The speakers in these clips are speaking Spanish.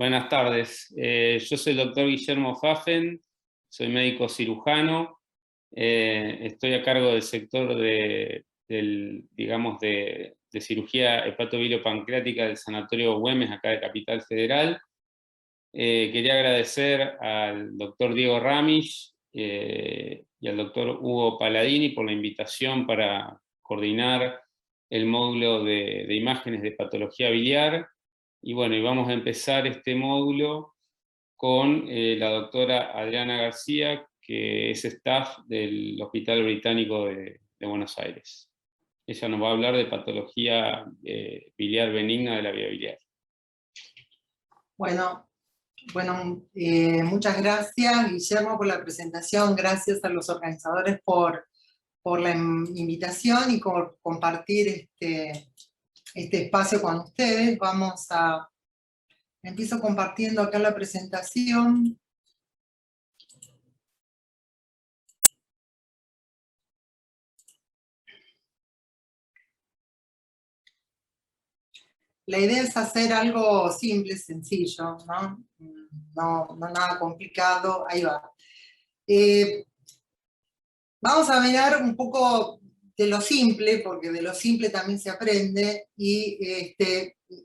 Buenas tardes. Yo soy el doctor Guillermo Pfaffen, soy médico cirujano. Estoy a cargo del sector de cirugía hepatobiliopancreática del Sanatorio Güemes, acá de Capital Federal. Quería agradecer al doctor Diego Ramich y al doctor Hugo Paladini por la invitación para coordinar el módulo de imágenes de patología biliar. Y bueno, y vamos a empezar este módulo con la doctora Adriana García, que es staff del Hospital Británico de Buenos Aires. Ella nos va a hablar de patología biliar benigna de la vía biliar. Bueno, muchas gracias, Guillermo, por la presentación. Gracias a los organizadores por la invitación y por compartir este espacio con ustedes. Empiezo compartiendo acá la presentación. La idea es hacer algo simple, sencillo, ¿no? No nada complicado. Ahí va. Vamos a mirar un poco de lo simple, porque de lo simple también se aprende, y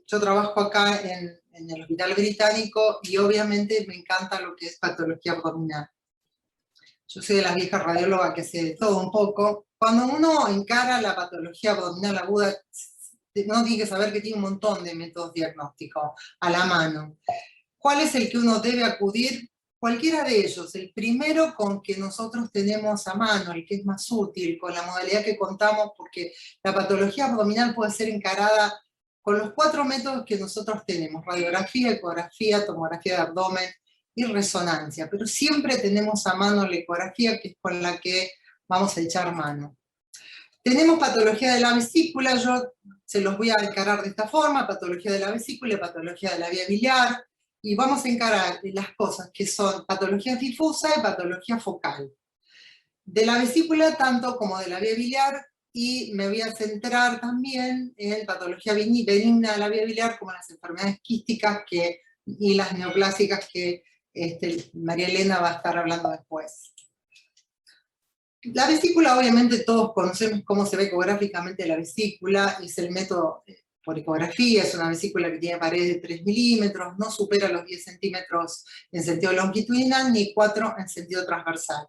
yo trabajo acá en el Hospital Británico, y obviamente me encanta lo que es patología abdominal. Yo soy de las viejas radiólogas que hace de todo un poco. Cuando uno encara la patología abdominal aguda, uno tiene que saber que tiene un montón de métodos diagnósticos a la mano. ¿Cuál es el que uno debe acudir? Cualquiera de ellos. El primero con que nosotros tenemos a mano, el que es más útil, con la modalidad que contamos, porque la patología abdominal puede ser encarada con los 4 métodos que nosotros tenemos: radiografía, ecografía, tomografía de abdomen y resonancia. Pero siempre tenemos a mano la ecografía, que es con la que vamos a echar mano. Tenemos patología de la vesícula, yo se los voy a encarar de esta forma: patología de la vesícula y patología de la vía biliar, y vamos a encarar las cosas que son patología difusa y patología focal. De la vesícula tanto como de la vía biliar, y me voy a centrar también en patología benigna de la vía biliar, como las enfermedades quísticas y las neoplásicas que María Elena va a estar hablando después. La vesícula, obviamente todos conocemos cómo se ve ecográficamente la vesícula. Es el método por ecografía, es una vesícula que tiene paredes de 3 milímetros, no supera los 10 centímetros en sentido longitudinal, ni 4 en sentido transversal.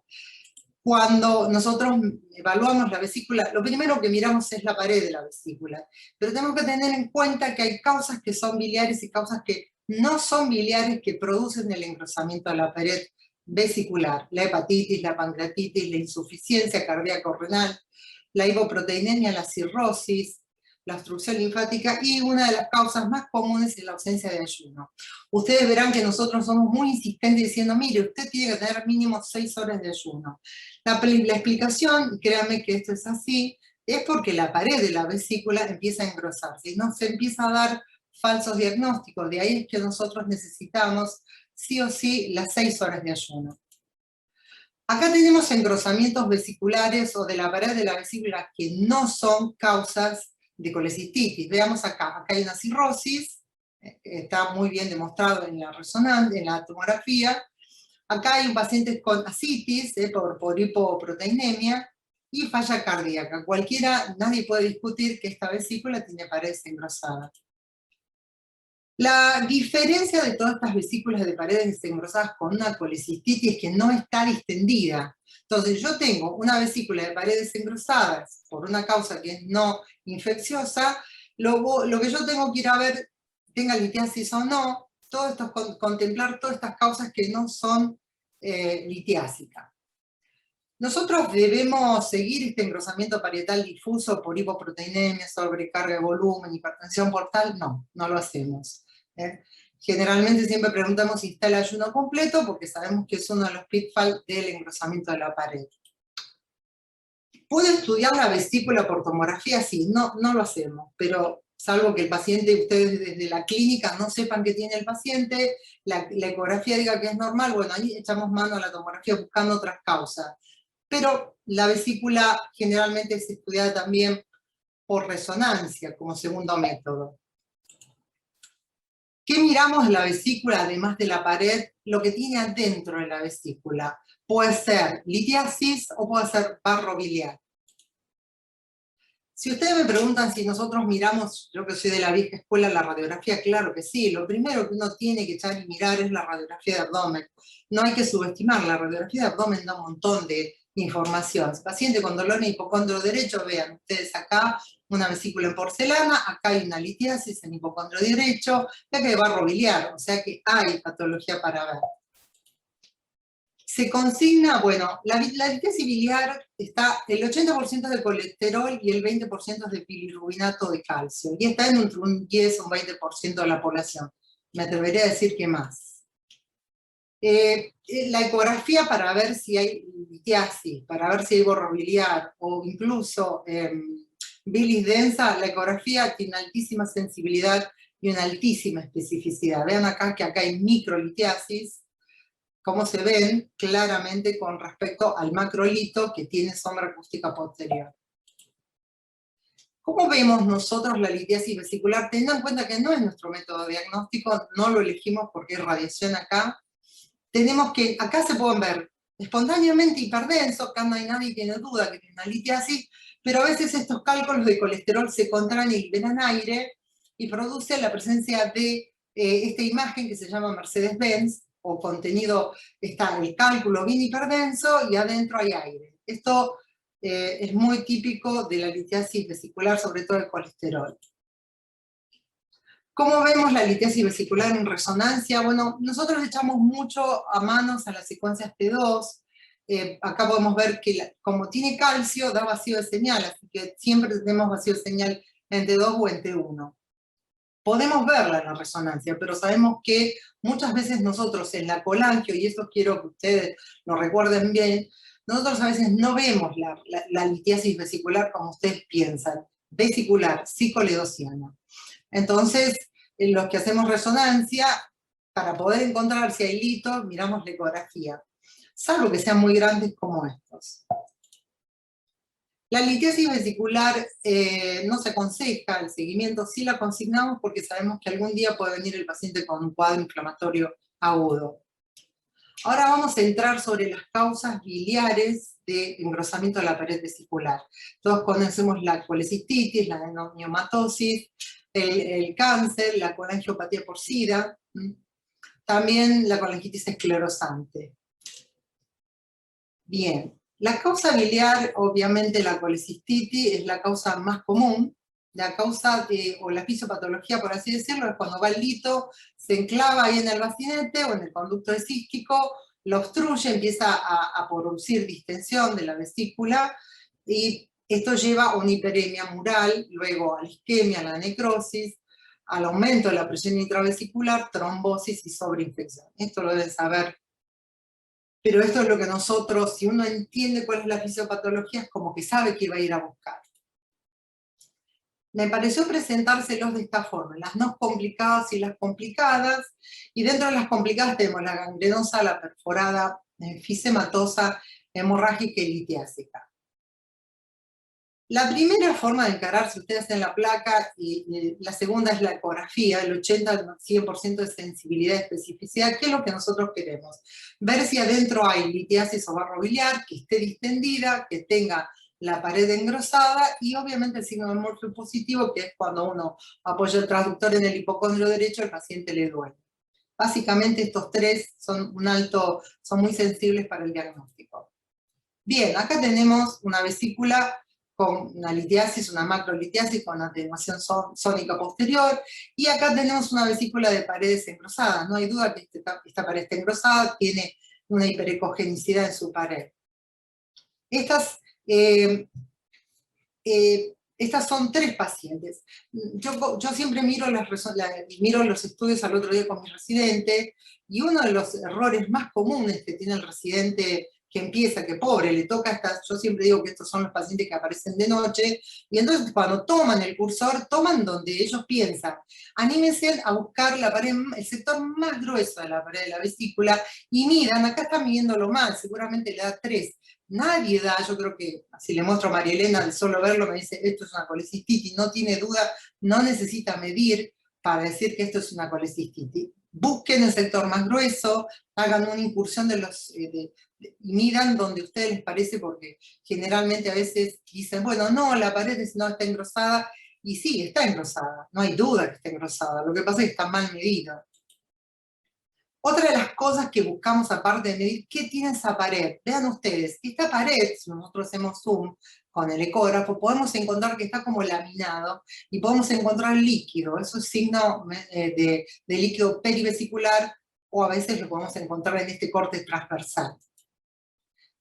Cuando nosotros evaluamos la vesícula, lo primero que miramos es la pared de la vesícula, pero tenemos que tener en cuenta que hay causas que son biliares y causas que no son biliares, que producen el engrosamiento de la pared vesicular: la hepatitis, la pancreatitis, la insuficiencia cardíaco-renal, la hipoproteinemia, la cirrosis, la obstrucción linfática, y una de las causas más comunes es la ausencia de ayuno. Ustedes verán que nosotros somos muy insistentes diciendo: mire, usted tiene que tener mínimo 6 horas de ayuno. La explicación, créanme que esto es así, es porque la pared de la vesícula empieza a engrosarse y no se empieza a dar falsos diagnósticos. De ahí es que nosotros necesitamos sí o sí las 6 horas de ayuno. Acá tenemos engrosamientos vesiculares o de la pared de la vesícula que no son causas de colecistitis. Veamos acá hay una cirrosis, está muy bien demostrado en la resonancia, en la tomografía. Acá hay un paciente con ascitis por hipoproteinemia y falla cardíaca. Nadie puede discutir que esta vesícula tiene paredes engrosadas. La diferencia de todas estas vesículas de paredes engrosadas con una colecistitis es que no está distendida. Entonces yo tengo una vesícula de paredes engrosadas por una causa que es no infecciosa, lo que yo tengo que ir a ver, tenga litiasis o no, todo esto es contemplar todas estas causas que no son litiásicas. ¿Nosotros debemos seguir este engrosamiento parietal difuso por hipoproteinemia, sobrecarga de volumen, hipertensión portal? No, no lo hacemos. Generalmente siempre preguntamos si está el ayuno completo, porque sabemos que es uno de los pitfalls del engrosamiento de la pared. ¿Puedo estudiar la vesícula por tomografía? Sí, no lo hacemos, pero salvo que el paciente, ustedes desde la clínica no sepan qué tiene el paciente, la ecografía diga que es normal, bueno, ahí echamos mano a la tomografía buscando otras causas. Pero la vesícula generalmente es estudiada también por resonancia como segundo método. ¿Qué miramos en la vesícula, además de la pared? Lo que tiene adentro de la vesícula. Puede ser litiasis o puede ser barro biliar. Si ustedes me preguntan si nosotros miramos, yo que soy de la vieja escuela, la radiografía, claro que sí. Lo primero que uno tiene que echar y mirar es la radiografía de abdomen. No hay que subestimar, la radiografía de abdomen da un montón de información. Paciente con dolor en hipocondrio derecho, vean ustedes acá una vesícula en porcelana, acá hay una litiasis en hipocondrio derecho, y acá hay barro biliar, o sea que hay patología para ver. Se consigna, bueno, la litiasis biliar está el 80% de colesterol y el 20% de bilirrubinato de calcio, y está entre un 10 o un 20% de la población. Me atrevería a decir que más. La ecografía para ver si hay litiasis, para ver si hay borro biliar, o incluso bilis densa, la ecografía tiene una altísima sensibilidad y una altísima especificidad. Vean acá que acá hay microlitiasis, como se ven claramente con respecto al macrolito que tiene sombra acústica posterior. ¿Cómo vemos nosotros la litiasis vesicular? Teniendo en cuenta que no es nuestro método diagnóstico, no lo elegimos porque hay radiación acá. Tenemos que, acá se pueden ver espontáneamente hiperdensos, acá no hay nadie que tiene duda que tiene una litiasis, pero a veces estos cálculos de colesterol se contraen y liberan aire y produce la presencia de esta imagen que se llama Mercedes-Benz, o contenido, está el cálculo bien hiperdenso y adentro hay aire. Esto es muy típico de la litiasis vesicular, sobre todo el colesterol. ¿Cómo vemos la litiasis vesicular en resonancia? Bueno, nosotros echamos mucho a manos a las secuencias T2. Acá podemos ver que como tiene calcio, da vacío de señal, así que siempre tenemos vacío de señal en T2 o en T1. Podemos verla en la resonancia, pero sabemos que muchas veces nosotros en la colangio, y esto quiero que ustedes lo recuerden bien, nosotros a veces no vemos la litiasis vesicular como ustedes piensan, vesicular, psicoledociana. Entonces, en los que hacemos resonancia, para poder encontrar si hay litos, miramos la ecografía, salvo que sean muy grandes como estos. La litiasis vesicular no se aconseja, el seguimiento sí la consignamos porque sabemos que algún día puede venir el paciente con un cuadro inflamatorio agudo. Ahora vamos a entrar sobre las causas biliares de engrosamiento de la pared vesicular. Todos conocemos la colecistitis, la neumatosis, el cáncer, la colangiopatía por SIDA, también la colangitis esclerosante. Bien. La causa biliar, obviamente la colecistitis, es la causa más común. La causa o la fisiopatología, por así decirlo, es cuando va el lito, se enclava ahí en el bacinete o en el conducto vesíquico, lo obstruye, empieza a producir distensión de la vesícula, y esto lleva a una hiperemia mural, luego a la isquemia, a la necrosis, al aumento de la presión intravesicular, trombosis y sobreinfección. Esto lo deben saber. Pero esto es lo que nosotros, si uno entiende cuál es la fisiopatología, es como que sabe qué va a ir a buscar. Me pareció presentárselos de esta forma, las no complicadas y las complicadas, y dentro de las complicadas tenemos la gangrenosa, la perforada, fisematosa, hemorrágica y litiásica. La primera forma de encarar, si ustedes hacen la placa, y la segunda es la ecografía, el 80-100% de sensibilidad y especificidad, que es lo que nosotros queremos. Ver si adentro hay litiasis o barro biliar, que esté distendida, que tenga la pared engrosada, y obviamente el signo de Morpheus positivo, que es cuando uno apoya el transductor en el hipocondrio derecho, el paciente le duele. Básicamente estos tres son muy sensibles para el diagnóstico. Bien, acá tenemos una vesícula con una litiasis, una macrolitiasis con atenuación sónica posterior, y acá tenemos una vesícula de paredes engrosadas. No hay duda que esta pared está engrosada, tiene una hiperecogenicidad en su pared. Estas son 3 pacientes. Yo siempre miro los estudios al otro día con mi residente, y uno de los errores más comunes que tiene el residente que empieza, que pobre, le toca yo siempre digo que estos son los pacientes que aparecen de noche, y entonces cuando toman el cursor, toman donde ellos piensan. Anímense a buscar la pared, el sector más grueso de la pared de la vesícula, y miran, acá están midiéndolo mal, seguramente le da 3. Nadie da, yo creo que si le muestro a María Elena, de solo verlo me dice, esto es una colecistitis, no tiene duda, no necesita medir, para decir que esto es una colecistitis. Busquen el sector más grueso, hagan una incursión y miran donde a ustedes les parece, porque generalmente a veces dicen, bueno, no, la pared no está engrosada, y sí, está engrosada, no hay duda que está engrosada, lo que pasa es que está mal medida. Otra de las cosas que buscamos aparte de medir, ¿qué tiene esa pared? Vean ustedes, esta pared, si nosotros hacemos zoom con el ecógrafo, podemos encontrar que está como laminado y podemos encontrar líquido, eso es signo de líquido perivesicular, o a veces lo podemos encontrar en este corte transversal.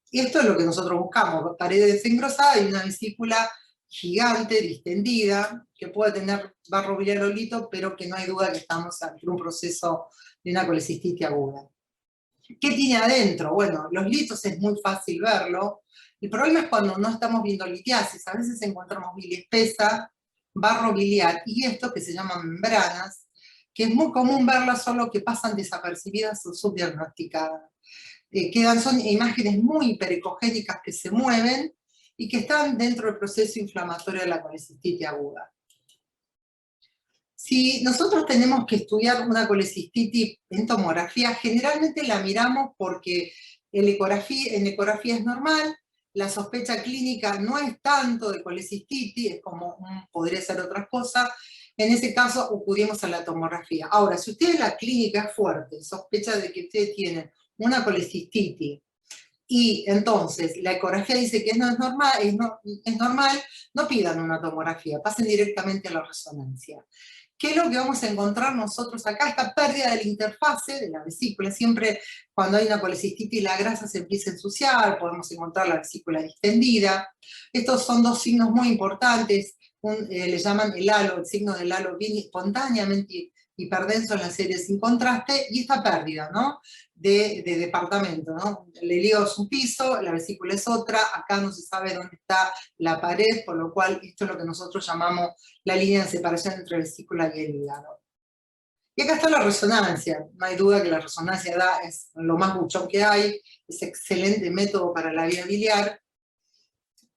Y esto es lo que nosotros buscamos, pared desengrosada y una vesícula gigante, distendida, que puede tener barro biliar o lito, pero que no hay duda que estamos ante un proceso de una colecistitis aguda. ¿Qué tiene adentro? Bueno, los litos es muy fácil verlo. El problema es cuando no estamos viendo litiasis. A veces encontramos bilis espesa, barro biliar, y esto que se llaman membranas, que es muy común verlas, solo que pasan desapercibidas o subdiagnosticadas. Son imágenes muy hiperecogénicas que se mueven y que están dentro del proceso inflamatorio de la colecistitis aguda. Si nosotros tenemos que estudiar una colecistitis en tomografía, generalmente la miramos porque en ecografía es normal, la sospecha clínica no es tanto de colecistitis, es como podría ser otra cosa. En ese caso acudimos a la tomografía. Ahora, si ustedes la clínica es fuerte, sospecha de que ustedes tienen una colecistitis, y entonces la ecografía dice que no es normal, no pidan una tomografía, pasen directamente a la resonancia. ¿Qué es lo que vamos a encontrar nosotros acá? Esta pérdida de la interfase de la vesícula. Siempre cuando hay una colecistitis la grasa se empieza a ensuciar, podemos encontrar la vesícula distendida. Estos son dos signos muy importantes. Le llaman el halo, el signo del halo viene espontáneamente hiperdenso en la serie sin contraste, y esta pérdida, ¿no?, de departamento, ¿no? El hígado es un piso, la vesícula es otra, acá no se sabe dónde está la pared, por lo cual esto es lo que nosotros llamamos la línea de separación entre vesícula y el hígado. Y acá está la resonancia, no hay duda que la resonancia es lo más buchón que hay, es excelente método para la vía biliar.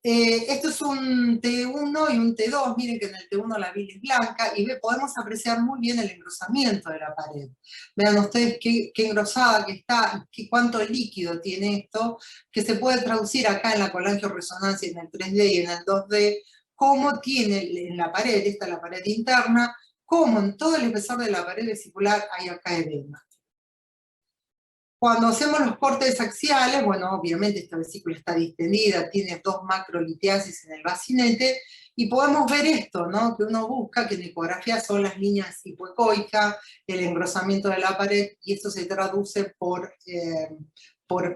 Esto es un T1 y un T2, miren que en el T1 la bilis es blanca, y podemos apreciar muy bien el engrosamiento de la pared. Vean ustedes qué engrosada que está, y cuánto líquido tiene esto, que se puede traducir acá en la colangioresonancia, en el 3D y en el 2D, cómo tiene en la pared, esta es la pared interna, cómo en todo el espesor de la pared vesicular hay acá edema. Cuando hacemos los cortes axiales, bueno, obviamente esta vesícula está distendida, tiene 2 macrolitiasis en el bacinete, y podemos ver esto, ¿no?, que uno busca, que en ecografía son las líneas hipoecoicas, el engrosamiento de la pared, y esto se traduce por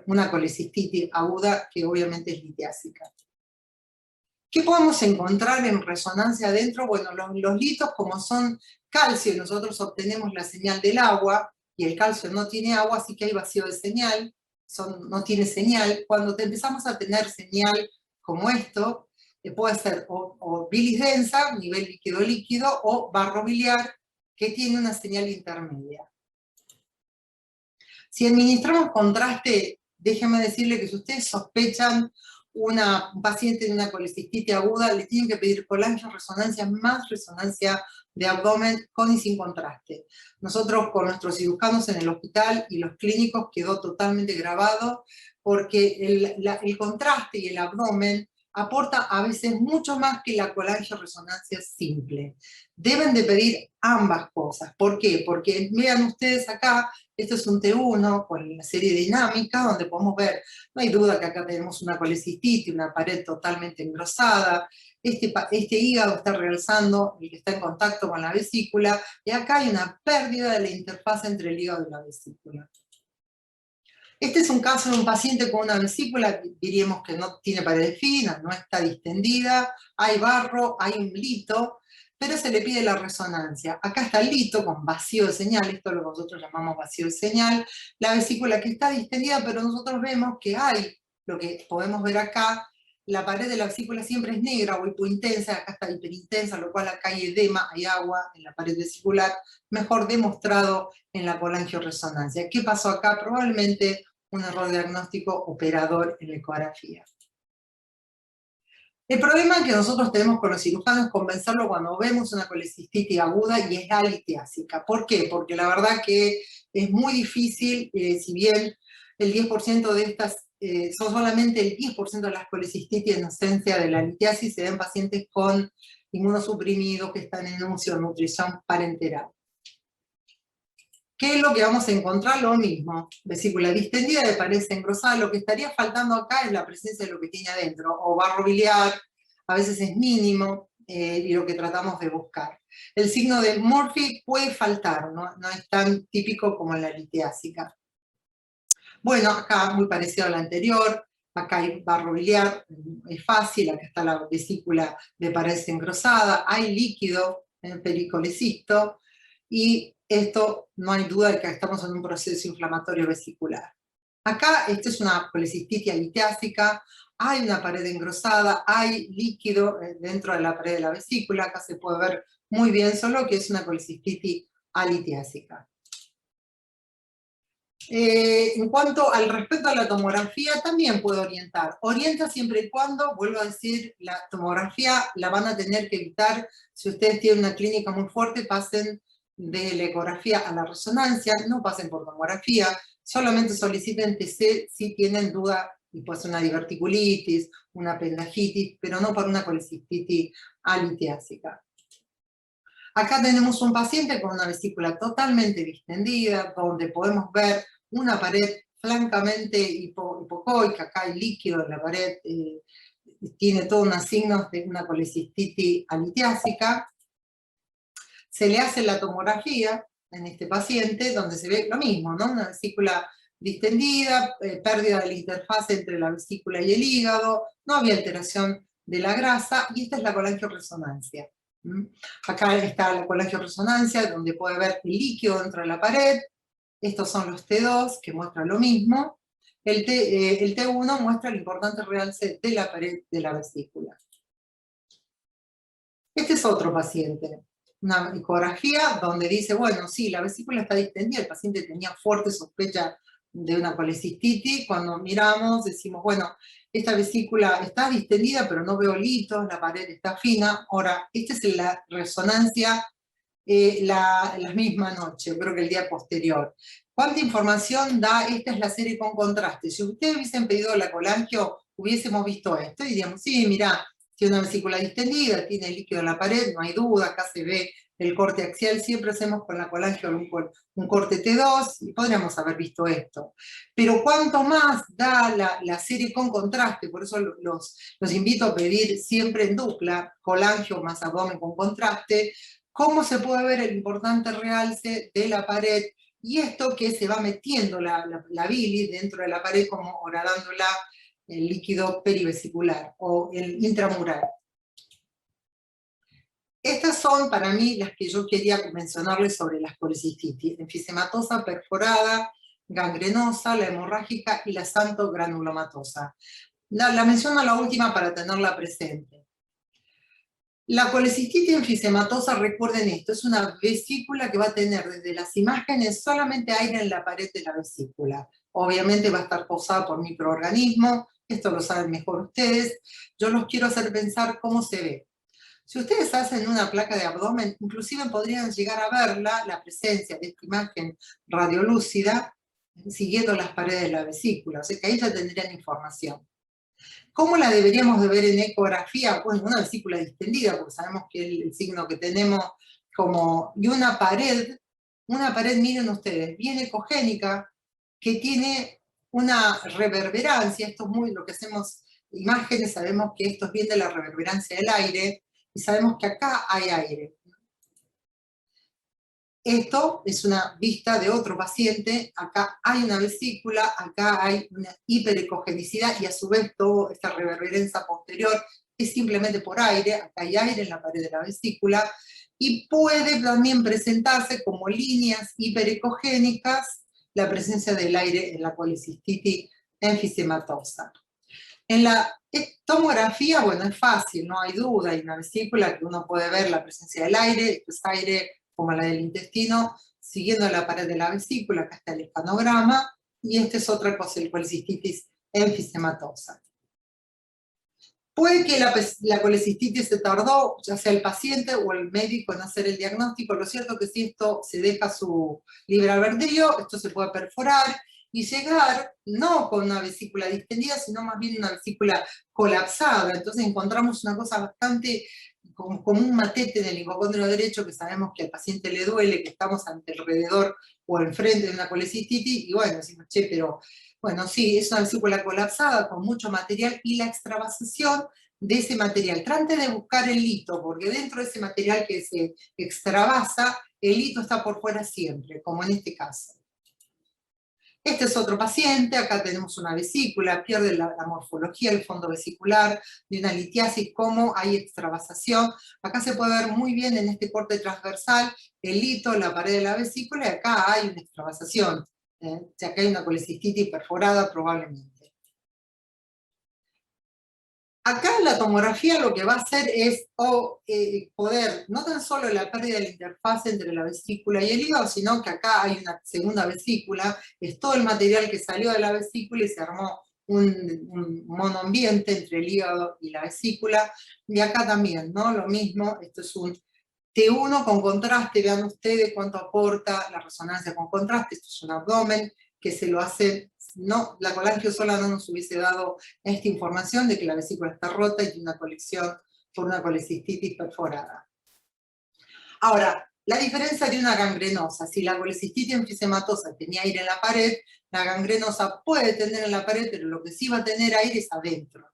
una colecistitis aguda, que obviamente es litiásica. ¿Qué podemos encontrar en resonancia adentro? Bueno, los litos, como son calcio, nosotros obtenemos la señal del agua, y el calcio no tiene agua, así que hay vacío de señal, no tiene señal. Cuando empezamos a tener señal como esto, puede ser o bilis densa, nivel líquido-líquido, o barro biliar, que tiene una señal intermedia. Si administramos contraste, déjenme decirle que si ustedes sospechan un paciente de una colecistitis aguda, le tienen que pedir colangioresonancia más resonancia de abdomen con y sin contraste. Nosotros con nuestros cirujanos en el hospital y los clínicos quedó totalmente grabado, porque el contraste y el abdomen aporta a veces mucho más que la colangioresonancia simple. Deben de pedir ambas cosas. ¿Por qué? Porque vean ustedes acá, esto es un T1 con la serie dinámica, donde podemos ver, no hay duda que acá tenemos una colecistitis, una pared totalmente engrosada, este hígado está realzando, el que está en contacto con la vesícula, y acá hay una pérdida de la interfaz entre el hígado y la vesícula. Este es un caso de un paciente con una vesícula, diríamos que no tiene pared fina, no está distendida, hay barro, hay un lito, pero se le pide la resonancia. Acá está el lito con vacío de señal, esto es lo que nosotros llamamos vacío de señal, la vesícula que está distendida, pero nosotros vemos que hay, lo que podemos ver acá, la pared de la vesícula siempre es negra o hipointensa, acá está hiperintensa, lo cual acá hay edema, hay agua en la pared vesicular, mejor demostrado en la colangioresonancia. ¿Qué pasó acá? Probablemente un error diagnóstico operador en la ecografía. El problema que nosotros tenemos con los cirujanos es convencerlo cuando vemos una colecistitis aguda y es la litiásica. ¿Por qué? Porque la verdad que es muy difícil, si bien el 10% de estas, son solamente el 10% de las colecistitis en ausencia de la litiasis, se ven pacientes con inmunosuprimidos que están en nutrición parenteral. ¿Qué es lo que vamos a encontrar? Lo mismo, vesícula distendida de pared engrosada. Lo que estaría faltando acá es la presencia de lo que tiene adentro, o barro biliar, a veces es mínimo, y lo que tratamos de buscar. El signo de Murphy puede faltar, no es tan típico como en la litiásica. Bueno, acá muy parecido a la anterior, acá hay barro biliar, es fácil, acá está la vesícula de pared engrosada, hay líquido en el pericolecisto, y esto no hay duda de que estamos en un proceso inflamatorio vesicular. Acá, esta es una colecistitis litiásica, hay una pared engrosada, hay líquido dentro de la pared de la vesícula, acá se puede ver muy bien solo que es una colecistitis alitiásica. En cuanto al respecto a la tomografía, también puede orientar. Orienta siempre y cuando, vuelvo a decir, la tomografía la van a tener que evitar. Si ustedes tienen una clínica muy fuerte, pasen de la ecografía a la resonancia, no pasen por tomografía, solamente soliciten TC si tienen duda, y puede ser una diverticulitis, una apendicitis, pero no por una colecistitis alitiásica. Acá tenemos un paciente con una vesícula totalmente distendida, donde podemos ver una pared francamente hipocoica, acá hay líquido en la pared, tiene todos unos signos de una colecistitis alitiásica. Se le hace la tomografía en este paciente, donde se ve lo mismo, ¿no? Una vesícula distendida, pérdida de la interfaz entre la vesícula y el hígado, no había alteración de la grasa, y esta es la colangioresonancia. Acá está la colangioresonancia, donde puede ver el líquido dentro de la pared. Estos son los T2, que muestran lo mismo. El T1 muestra el importante realce de la pared de la vesícula. Este es otro paciente. Una ecografía donde dice, bueno, sí, la vesícula está distendida, el paciente tenía fuerte sospecha de una colecistitis. Cuando miramos, decimos, bueno, esta vesícula está distendida, pero no veo litos, la pared está fina. Ahora, esta es la resonancia la misma noche, creo que el día posterior. ¿Cuánta información da? Esta es la serie con contraste. Si ustedes hubiesen pedido la colangio, hubiésemos visto esto y diríamos, sí, mirá, tiene una vesícula distendida, tiene líquido en la pared, no hay duda, acá se ve el corte axial, siempre hacemos con la colangio un corte T2, y podríamos haber visto esto. Pero cuánto más da la serie con contraste, por eso los invito a pedir siempre en dupla, colangio más abdomen con contraste, cómo se puede ver el importante realce de la pared, y esto que se va metiendo la bilis dentro de la pared, como horadándola el líquido perivesicular o el intramural. Estas son para mí las que yo quería mencionarles sobre las colecistitis: enfisematosa perforada, gangrenosa, la hemorrágica y la xantogranulomatosa. La menciono la última para tenerla presente. La colecistitis enfisematosa, recuerden esto, es una vesícula que va a tener desde las imágenes solamente aire en la pared de la vesícula. Obviamente va a estar causada por microorganismos, esto lo saben mejor ustedes. Yo los quiero hacer pensar cómo se ve. Si ustedes hacen una placa de abdomen, inclusive podrían llegar a verla, la presencia de esta imagen radiolúcida, siguiendo las paredes de la vesícula, o sea que ahí ya tendrían información. ¿Cómo la deberíamos de ver en ecografía? Pues una vesícula distendida, porque sabemos que el signo que tenemos como... Y una pared, miren ustedes, bien ecogénica, que tiene una reverberancia. Esto es muy lo que hacemos, imágenes, sabemos que esto es bien de la reverberancia del aire, y sabemos que acá hay aire. Esto es una vista de otro paciente, acá hay una vesícula, acá hay una hiperecogenicidad, y a su vez toda esta reverberancia posterior es simplemente por aire, acá hay aire en la pared de la vesícula, y puede también presentarse como líneas hiperecogénicas la presencia del aire en la colecistitis enfisematosa. En la tomografía, bueno, es fácil, no hay duda, hay una vesícula que uno puede ver la presencia del aire, es aire como la del intestino, siguiendo la pared de la vesícula. Acá está el escanograma, y esta es otra cosa, el colecistitis enfisematosa. Puede que la colecistitis se tardó, ya sea el paciente o el médico, en hacer el diagnóstico. Lo cierto es que si esto se deja su libre albedrío, esto se puede perforar y llegar, no con una vesícula distendida, sino más bien una vesícula colapsada. Entonces encontramos una cosa bastante como un matete en el hipocondrio derecho, que sabemos que al paciente le duele, que estamos ante alrededor o enfrente de una colecistitis, y bueno, decimos, che, pero bueno, sí, es una vesícula colapsada con mucho material, y la extravasación de ese material. Trate de buscar el lito, porque dentro de ese material que se extravasa, el lito está por fuera siempre, como en este caso. Este es otro paciente, acá tenemos una vesícula, pierde la morfología, el fondo vesicular, de una litiasis, cómo hay extravasación. Acá se puede ver muy bien en este corte transversal el lito, la pared de la vesícula, y acá hay una extravasación. O sea, acá hay una colecistitis perforada probablemente. Acá la tomografía lo que va a hacer es poder, no tan solo la pérdida de la interfaz entre la vesícula y el hígado, sino que acá hay una segunda vesícula, es todo el material que salió de la vesícula y se armó un monoambiente entre el hígado y la vesícula, y acá también, ¿no? Lo mismo, esto es un T1 con contraste, vean ustedes cuánto aporta la resonancia con contraste, esto es un abdomen que se lo hace, no, la colangio sola no nos hubiese dado esta información de que la vesícula está rota y tiene una colección por una colecistitis perforada. Ahora, la diferencia de una gangrenosa, si la colecistitis enfisematosa tenía aire en la pared, la gangrenosa puede tener en la pared, pero lo que sí va a tener aire es adentro.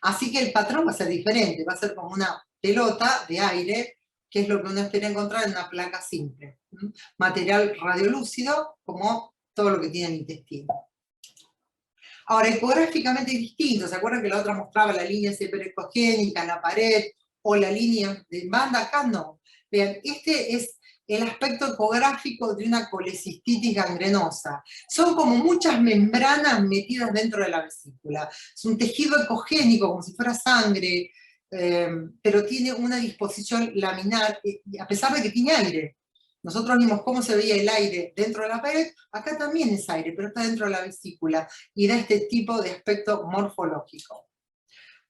Así que el patrón va a ser diferente, va a ser como una pelota de aire, que es lo que uno espera encontrar en una placa simple. Material radiolúcido, como todo lo que tiene el intestino. Ahora, ecográficamente es distinto. ¿Se acuerdan que la otra mostraba la línea hiperecogénica en la pared, o la línea de banda? Acá no. Vean, este es el aspecto ecográfico de una colecistitis gangrenosa. Son como muchas membranas metidas dentro de la vesícula. Es un tejido ecogénico, como si fuera sangre, pero tiene una disposición laminar, a pesar de que tiene aire. Nosotros vimos cómo se veía el aire dentro de la pared, acá también es aire, pero está dentro de la vesícula, y da este tipo de aspecto morfológico.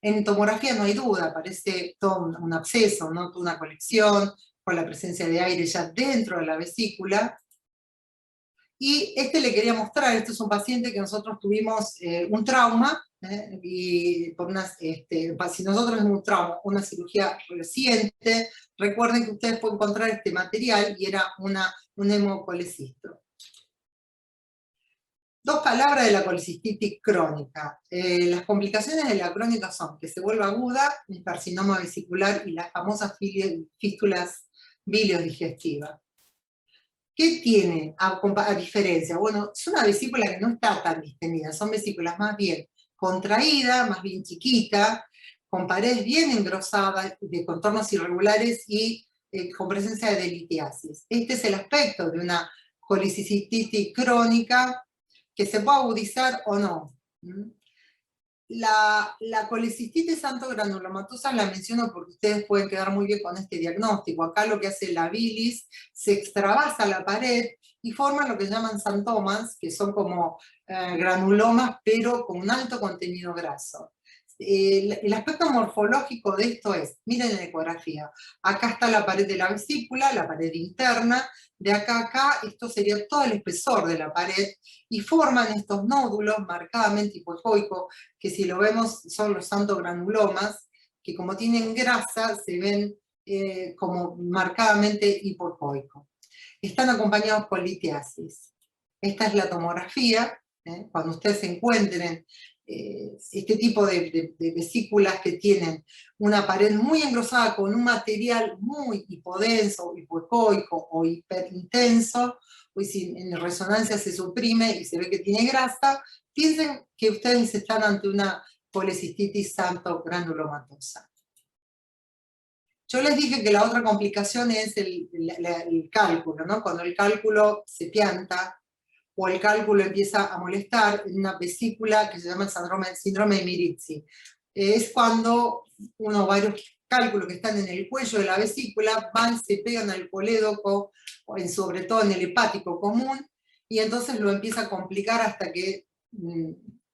En tomografía no hay duda, parece todo un absceso, ¿no? Toda una colección, con la presencia de aire ya dentro de la vesícula. Y le quería mostrar, este es un paciente que nosotros tuvimos un trauma, y si nosotros tenemos un trauma, una cirugía reciente, recuerden que ustedes pueden encontrar este material, y era un hemocolecisto. Dos palabras de la colecistitis crónica. Las complicaciones de la crónica son que se vuelve aguda, un carcinoma vesicular y las famosas fístulas biliodigestivas. ¿Qué tiene a diferencia? Bueno, es una vesícula que no está tan distendida, son vesículas más bien contraídas, más bien chiquitas, con paredes bien engrosadas, de contornos irregulares y con presencia de litiasis. Este es el aspecto de una colecistitis crónica, que se puede agudizar o no. La colecistitis antogranulomatosa la menciono porque ustedes pueden quedar muy bien con este diagnóstico. Acá lo que hace la bilis, se extravasa la pared y forma lo que llaman xantomas, que son como granulomas, pero con un alto contenido graso. El aspecto morfológico de esto es, miren la ecografía, acá está la pared de la vesícula, la pared interna, de acá a acá, esto sería todo el espesor de la pared, y forman estos nódulos marcadamente hipoecoicos, que si lo vemos son los santogranulomas, que como tienen grasa, se ven como marcadamente hipoecoicos. Están acompañados por litiasis. Esta es la tomografía, cuando ustedes encuentren este tipo de vesículas que tienen una pared muy engrosada con un material muy hipodenso, hipoecoico o hiperintenso, pues si en resonancia se suprime y se ve que tiene grasa, piensen que ustedes están ante una colecistitis antogranulomatosa. Yo les dije que la otra complicación es el cálculo, ¿no? Cuando el cálculo se pianta, o el cálculo empieza a molestar en una vesícula que se llama el síndrome de Mirizzi. Es cuando varios cálculos que están en el cuello de la vesícula se pegan al colédoco, sobre todo en el hepático común, y entonces lo empieza a complicar hasta que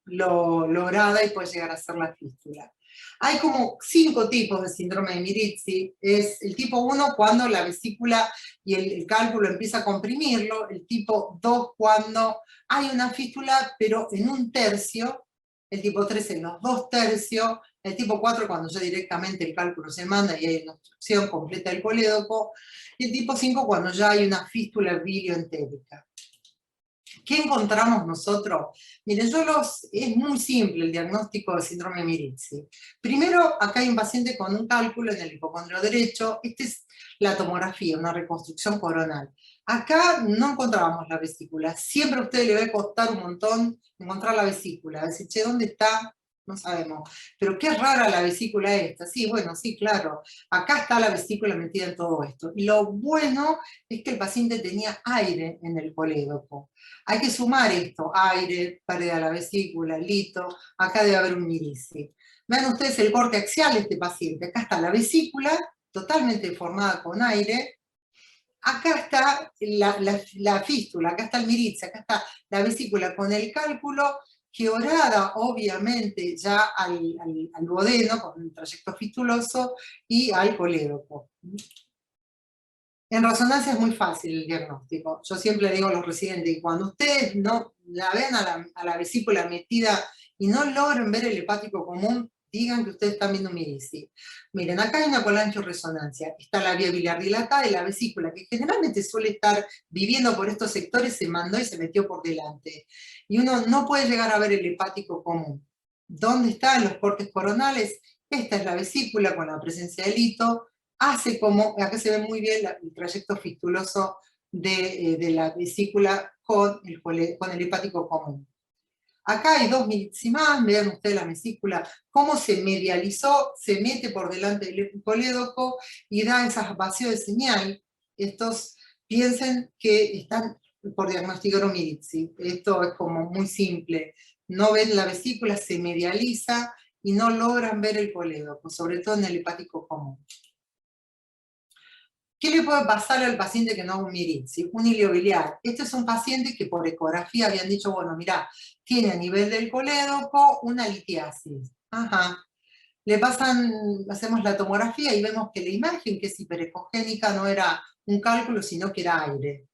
lo agrada y puede llegar a ser la fístula. Hay como 5 tipos de síndrome de Mirizzi. Es el tipo 1 cuando la vesícula y el cálculo empieza a comprimirlo, el tipo 2 cuando hay una fístula pero en 1/3, el tipo 3 en los 2/3, el tipo 4 cuando ya directamente el cálculo se manda y hay una obstrucción completa del colédoco, y el tipo 5 cuando ya hay una fístula bilioentérica. ¿Qué encontramos nosotros? Miren, es muy simple el diagnóstico de síndrome de Mirizzi. Primero, acá hay un paciente con un cálculo en el hipocondrio derecho. Esta es la tomografía, una reconstrucción coronal. Acá no encontrábamos la vesícula. Siempre a usted le va a costar un montón encontrar la vesícula. A decir, che, ¿dónde está? No sabemos. Pero qué rara la vesícula esta. Sí, bueno, sí, claro. Acá está la vesícula metida en todo esto. Y lo bueno es que el paciente tenía aire en el colédoco. Hay que sumar esto, aire, pérdida de la vesícula, lito, acá debe haber un Mirizzi. Vean ustedes el corte axial de este paciente, acá está la vesícula, totalmente formada con aire, acá está la fístula, acá está el Mirizzi, acá está la vesícula con el cálculo, georada obviamente ya al duodeno, con el trayecto fistuloso, y al colédoco. En resonancia es muy fácil el diagnóstico. Yo siempre digo a los residentes que cuando ustedes no la ven a la vesícula metida y no logren ver el hepático común, digan que ustedes están viendo un Mirizzi. Miren, acá hay una colangioresonancia. Está la vía biliar dilatada y la vesícula, que generalmente suele estar viviendo por estos sectores, se mandó y se metió por delante. Y uno no puede llegar a ver el hepático común. ¿Dónde están los cortes coronales? Esta es la vesícula con la presencia del hito. Hace como, acá se ve muy bien el trayecto fistuloso de la vesícula con el hepático común. Acá hay 2 Mirizzi más, vean ustedes la vesícula, cómo se medializó, se mete por delante del colédoco y da esos vacíos de señal. Estos piensen que están por diagnosticar un Mirizzi. Esto es como muy simple. No ven la vesícula, se medializa y no logran ver el colédoco, sobre todo en el hepático común. ¿Qué le puede pasar al paciente que no haga un Mirizzi? Un iliobiliar. Este es un paciente que por ecografía habían dicho, bueno, mirá, tiene a nivel del colédoco una litiasis. Ajá. Le pasan, hacemos la tomografía y vemos que la imagen, que es hiperecogénica, no era un cálculo, sino que era aire.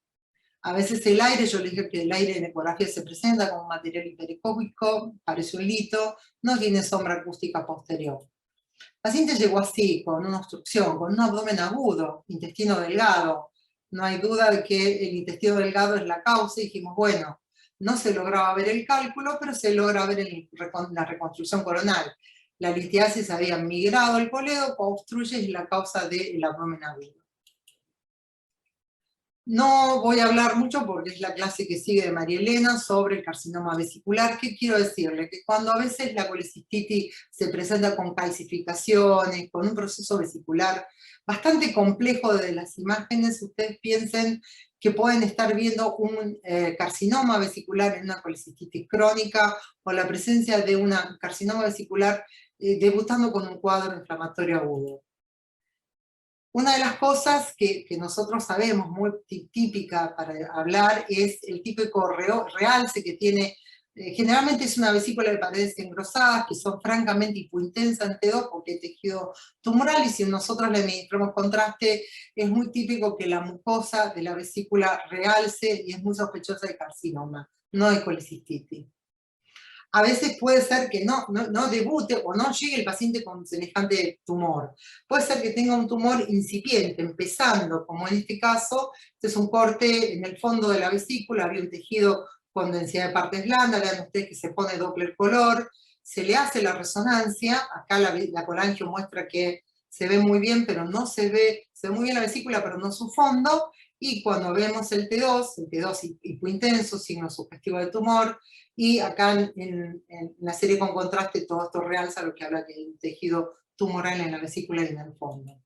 A veces el aire, yo les dije que el aire en ecografía se presenta como material hiperecógico, parece un lito, no tiene sombra acústica posterior. El paciente llegó así, con una obstrucción, con un abdomen agudo, intestino delgado. No hay duda de que el intestino delgado es la causa, y dijimos, bueno, no se lograba ver el cálculo, pero se logra ver la reconstrucción coronal. La litiasis había migrado al colédoco, obstruye y es la causa del abdomen agudo. No voy a hablar mucho porque es la clase que sigue de María Elena sobre el carcinoma vesicular. ¿Qué quiero decirle? Que cuando a veces la colecistitis se presenta con calcificaciones, con un proceso vesicular bastante complejo desde las imágenes, ustedes piensen que pueden estar viendo un carcinoma vesicular en una colecistitis crónica o la presencia de un carcinoma vesicular debutando con un cuadro inflamatorio agudo. Una de las cosas que nosotros sabemos, muy típica para hablar, es el típico realce que tiene, generalmente es una vesícula de paredes engrosadas, que son francamente hipointensas en T2 porque hay tejido tumoral, y si nosotros le administramos contraste, es muy típico que la mucosa de la vesícula realce y es muy sospechosa de carcinoma, no de colecistitis. A veces puede ser que no debute o no llegue el paciente con semejante tumor. Puede ser que tenga un tumor incipiente, empezando, como en este caso. Este es un corte en el fondo de la vesícula, había un tejido con densidad de partes blandas, vean ustedes que se pone Doppler color, se le hace la resonancia, acá la colangio muestra que se ve muy bien, pero no se ve muy bien la vesícula, pero no su fondo, y cuando vemos el T2 hipointenso, signo sugestivo de tumor, y acá en la serie con contraste todo esto realza lo que habla que hay un tejido tumoral en la vesícula y en el fondo.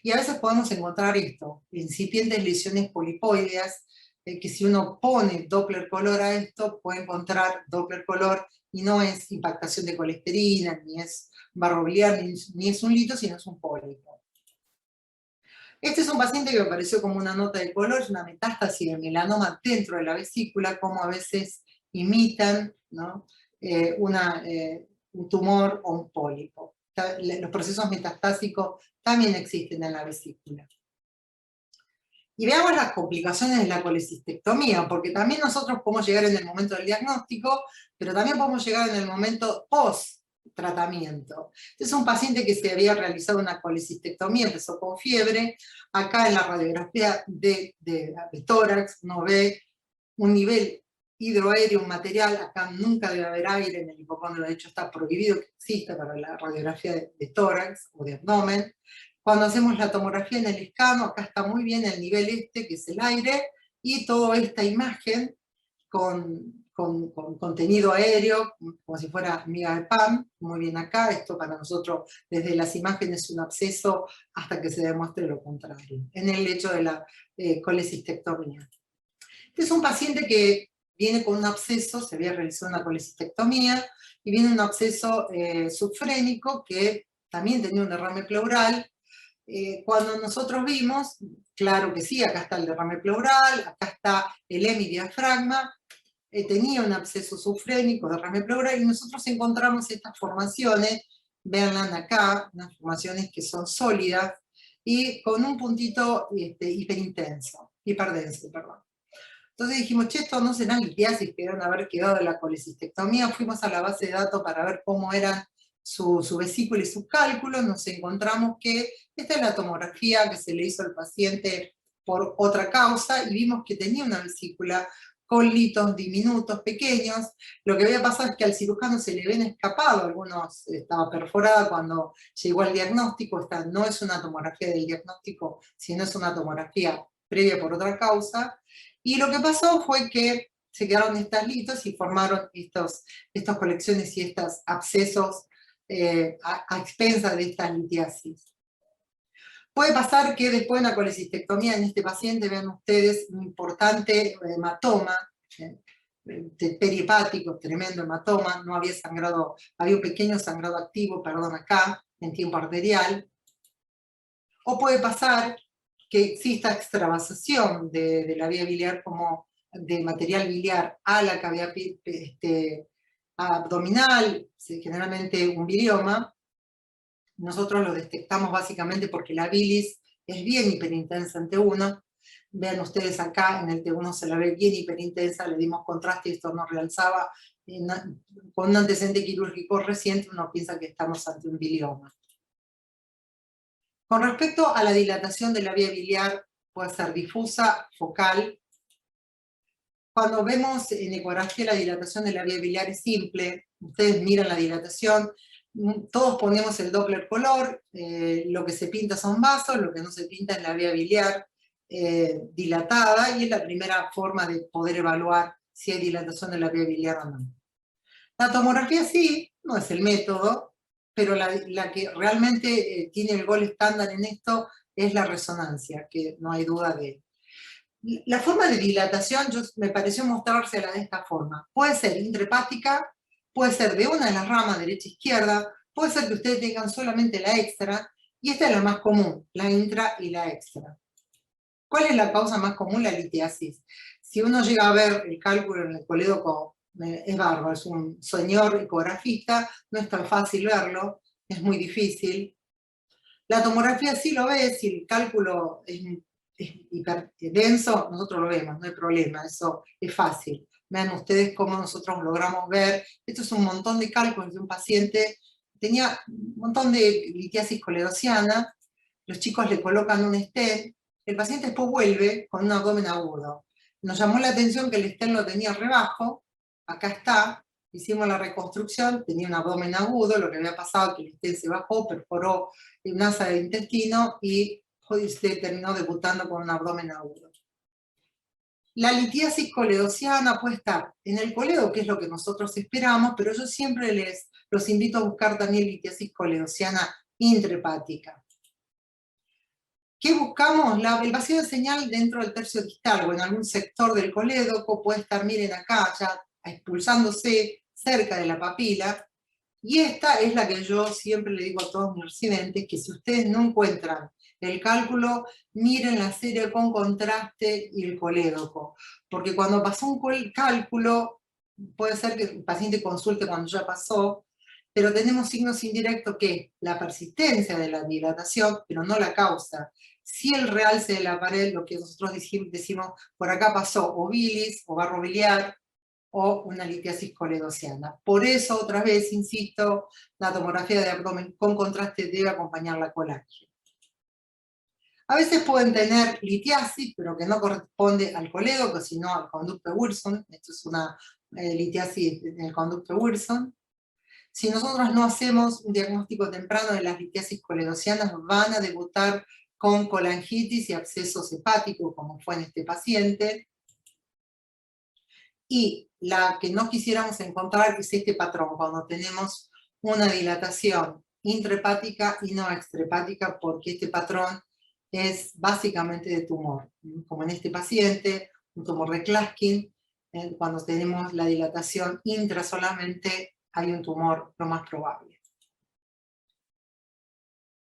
Y a veces podemos encontrar esto, incipientes lesiones polipoideas, que si uno pone Doppler color a esto, puede encontrar Doppler color y no es impactación de colesterina, ni es barro biliar, ni es un lito, sino es un pólipo. Este es un paciente que me pareció como una nota de color, es una metástasis de melanoma dentro de la vesícula, como a veces imitan, ¿no? Un tumor o un pólipo. los procesos metastásicos también existen en la vesícula. Y veamos las complicaciones de la colecistectomía, porque también nosotros podemos llegar en el momento del diagnóstico, pero también podemos llegar en el momento post-tratamiento. Este es un paciente que se había realizado una colecistectomía, empezó con fiebre. Acá en la radiografía de tórax uno ve un nivel hidroaéreo, un material, acá nunca debe haber aire en el hipocondrio, de hecho está prohibido que exista para la radiografía de tórax o de abdomen. Cuando hacemos la tomografía en el escano, acá está muy bien el nivel que es el aire, y toda esta imagen con contenido aéreo, como si fuera miga de pan, muy bien acá. Esto para nosotros desde las imágenes es un absceso hasta que se demuestre lo contrario, en el hecho de la colecistectomía. Este es un paciente que viene con un absceso, se había realizado una colecistectomía, y viene un absceso subfrénico que también tenía un derrame pleural. Cuando nosotros vimos, claro que sí, acá está el derrame pleural, acá está el hemidiafragma, tenía un absceso subfrénico, derrame pleural, y nosotros encontramos estas formaciones, véanlas acá, unas formaciones que son sólidas, y con un puntito hiperdenso, perdón. Entonces dijimos, che, esto no serán litiasis que deben haber quedado de la colecistectomía. Fuimos a la base de datos para ver cómo eran su vesícula y sus cálculos. Nos encontramos que esta es la tomografía que se le hizo al paciente por otra causa, y vimos que tenía una vesícula con litos diminutos, pequeños. Lo que había pasado es que al cirujano se le habían escapado, algunos estaba perforada cuando llegó al diagnóstico. Esta no es una tomografía del diagnóstico, sino es una tomografía previa por otra causa. Y lo que pasó fue que se quedaron estas litos y formaron estas colecciones y estos abscesos a expensas de esta litiasis. Puede pasar que después de una colecistectomía en este paciente, vean ustedes, un importante hematoma, perihepático, tremendo hematoma, no había sangrado, había un pequeño sangrado activo, perdón, acá, en tiempo arterial. O puede pasar que exista extravasación de la vía biliar, como de material biliar a la cavidad abdominal, generalmente un bilioma. Nosotros lo detectamos básicamente porque la bilis es bien hiperintensa en T1. Vean ustedes acá, en el T1 se la ve bien hiperintensa, le dimos contraste y esto nos realzaba. Con un antecedente quirúrgico reciente uno piensa que estamos ante un bilioma. Con respecto a la dilatación de la vía biliar, puede ser difusa, focal. Cuando vemos en ecografía la dilatación de la vía biliar es simple. Ustedes miran la dilatación, todos ponemos el Doppler color, lo que se pinta son vasos, lo que no se pinta es la vía biliar dilatada, y es la primera forma de poder evaluar si hay dilatación de la vía biliar o no. La tomografía sí, no es el método, pero la que realmente tiene el gol estándar en esto es la resonancia, que no hay duda de. La forma de dilatación me pareció mostrársela de esta forma. Puede ser intrahepática, puede ser de una de las ramas, derecha-izquierda, puede ser que ustedes tengan solamente la extra, y esta es la más común, la intra y la extra. ¿Cuál es la causa más común? La litiasis. Si uno llega a ver el cálculo en el colédoco, es bárbaro, es un señor ecografista, no es tan fácil verlo, es muy difícil. La tomografía sí lo ve, si el cálculo es hiperdenso, nosotros lo vemos, no hay problema, eso es fácil. Vean ustedes cómo nosotros logramos ver. Esto es un montón de cálculos de un paciente, tenía un montón de litiasis coledociana, los chicos le colocan un stent, el paciente después vuelve con un abdomen agudo. Nos llamó la atención que el stent lo tenía rebajo, acá está, hicimos la reconstrucción, tenía un abdomen agudo, lo que había pasado es que el stent se bajó, perforó el asa del intestino y terminó debutando con un abdomen agudo. La litiasis coledociana puede estar en el coledo, que es lo que nosotros esperamos, pero yo siempre los invito a buscar también litiasis coledociana intrahepática. ¿Qué buscamos? El vacío de señal dentro del tercio distal o en algún sector del colédoco puede estar, miren acá, ya expulsándose cerca de la papila, y esta es la que yo siempre le digo a todos mis residentes, que si ustedes no encuentran el cálculo, miren la serie con contraste y el colédoco, porque cuando pasó un cálculo, puede ser que el paciente consulte cuando ya pasó, pero tenemos signos indirectos que es la persistencia de la dilatación, pero no la causa. Si el realce de la pared, lo que nosotros decimos, por acá pasó o bilis, o barro biliar, o una litiasis coledociana. Por eso, otra vez, insisto, la tomografía de abdomen con contraste debe acompañar la colangia. A veces pueden tener litiasis, pero que no corresponde al colédoco, sino al conducto de Wilson. Esto es una litiasis en el conducto de Wilson. Si nosotros no hacemos un diagnóstico temprano de las litiasis coledocianas, van a debutar con colangitis y abscesos hepáticos, como fue en este paciente. Y la que no quisiéramos encontrar es este patrón, cuando tenemos una dilatación intrahepática y no extrahepática, porque este patrón es básicamente de tumor, como en este paciente, un tumor de Klatskin. Cuando tenemos la dilatación intra solamente, hay un tumor lo más probable.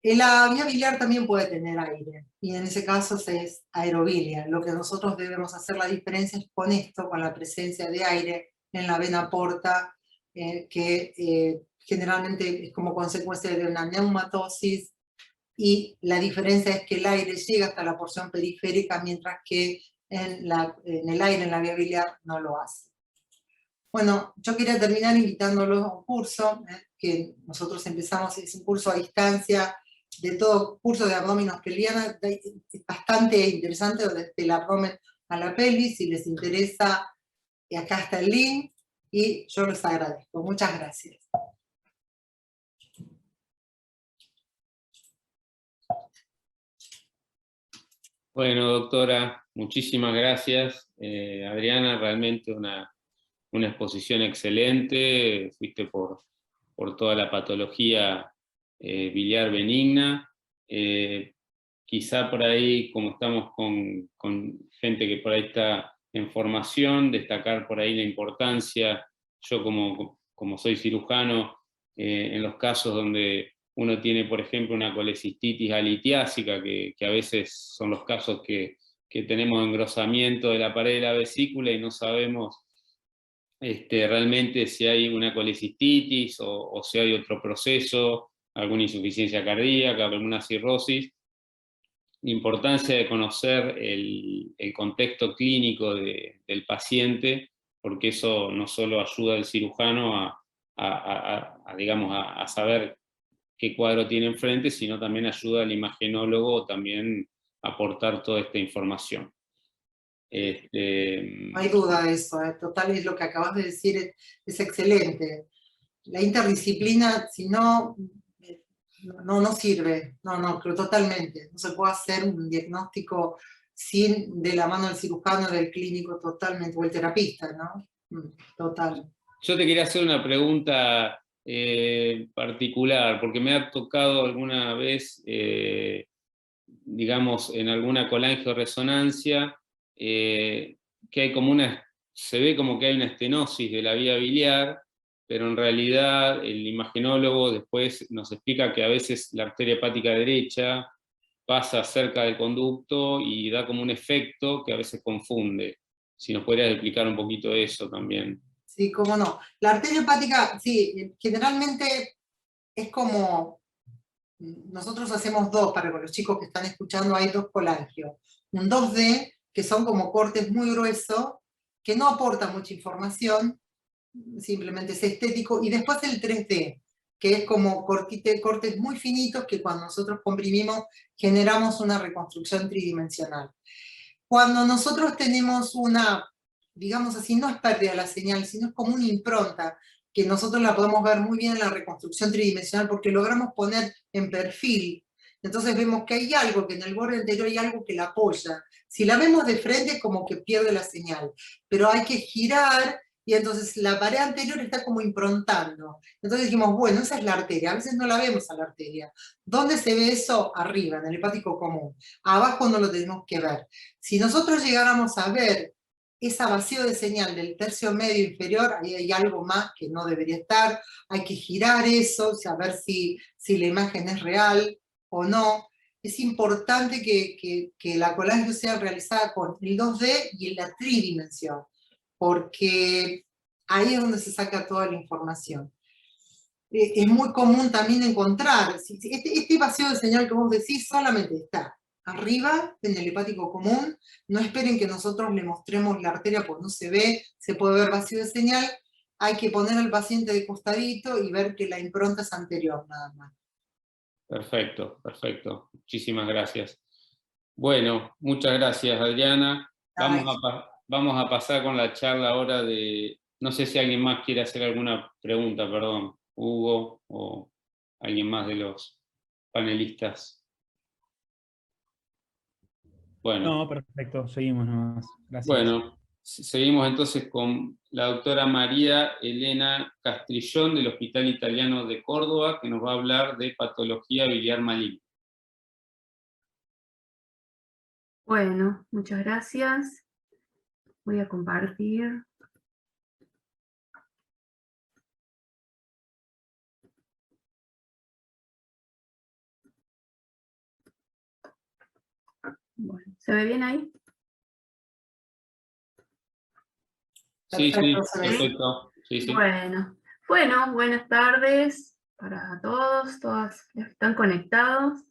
La vía biliar también puede tener aire, y en ese caso es aerobilia. Lo que nosotros debemos hacer la diferencia es con esto, con la presencia de aire en la vena porta, que generalmente es como consecuencia de una neumatosis, y la diferencia es que el aire llega hasta la porción periférica, mientras que en el aire, en la vía biliar, no lo hace. Bueno, yo quería terminar invitándolos a un curso, que nosotros empezamos, es un curso a distancia, de todo curso de abdominopelviana, bastante interesante, desde el abdomen a la pelvis. Si les interesa, acá está el link, y yo les agradezco. Muchas gracias. Bueno, doctora, muchísimas gracias. Adriana, realmente una exposición excelente. Fuiste por toda la patología biliar benigna. Quizá por ahí, como estamos con gente que por ahí está en formación, destacar por ahí la importancia, yo como soy cirujano, en los casos donde uno tiene, por ejemplo, una colecistitis alitiásica, que a veces son los casos que tenemos engrosamiento de la pared de la vesícula y no sabemos realmente si hay una colecistitis o si hay otro proceso, alguna insuficiencia cardíaca, alguna cirrosis. La importancia de conocer el contexto clínico del paciente, porque eso no solo ayuda al cirujano digamos, a saber qué cuadro tiene enfrente, sino también ayuda al imagenólogo también a aportar toda esta información. No hay duda de eso, total, es lo que acabas de decir, es excelente. La interdisciplina, si no, no sirve, creo totalmente. No se puede hacer un diagnóstico sin de la mano del cirujano, del clínico, totalmente, o el terapista, ¿no? Total. Yo te quería hacer una pregunta particular, porque me ha tocado alguna vez, digamos, en alguna colangioresonancia, que hay como se ve como que hay una estenosis de la vía biliar, pero en realidad el imagenólogo después nos explica que a veces la arteria hepática derecha pasa cerca del conducto y da como un efecto que a veces confunde. Si nos podrías explicar un poquito eso también. Sí, cómo no. La arteria hepática, sí, generalmente es como, nosotros hacemos dos, para los chicos que están escuchando, hay dos colangios. Un 2D, que son como cortes muy gruesos, que no aportan mucha información, simplemente es estético, y después el 3D, que es como cortes muy finitos que cuando nosotros comprimimos generamos una reconstrucción tridimensional. Cuando nosotros tenemos una, digamos así, no es pérdida de la señal, sino es como una impronta, que nosotros la podemos ver muy bien en la reconstrucción tridimensional porque logramos poner en perfil. Entonces vemos que hay algo, que en el borde anterior hay algo que la apoya. Si la vemos de frente es como que pierde la señal, pero hay que girar y entonces la pared anterior está como improntando. Entonces dijimos, bueno, esa es la arteria, a veces no la vemos a la arteria. ¿Dónde se ve eso? Arriba, en el hepático común. Abajo no lo tenemos que ver. Si nosotros llegáramos a ver ese vacío de señal del tercio medio inferior, ahí hay algo más que no debería estar, hay que girar eso, saber si la imagen es real o no. Es importante que la colangio sea realizada con el 2D y en la tridimensión, porque ahí es donde se saca toda la información. es muy común también encontrar. Este vacío de señal que vos decís solamente está arriba, en el hepático común. No esperen que nosotros le mostremos la arteria, porque no se ve, se puede ver vacío de señal. Hay que poner al paciente de costadito y ver que la impronta es anterior, nada más. Perfecto, perfecto. Muchísimas gracias. Bueno, muchas gracias, Adriana. Ay, Vamos a pasar con la charla ahora de... No sé si alguien más quiere hacer alguna pregunta, perdón. Hugo o alguien más de los panelistas. Bueno, No, perfecto, seguimos nomás. Gracias. bueno, seguimos entonces con la doctora María Elena Castrillón del Hospital Italiano de Córdoba, que nos va a hablar de patología biliar maligna. Bueno, muchas gracias. Voy a compartir. Bueno, ¿se ve bien ahí? Sí, perfecto, sí, se ve. perfecto. Sí, sí. Bueno, buenas tardes para todos, todas los que están conectados.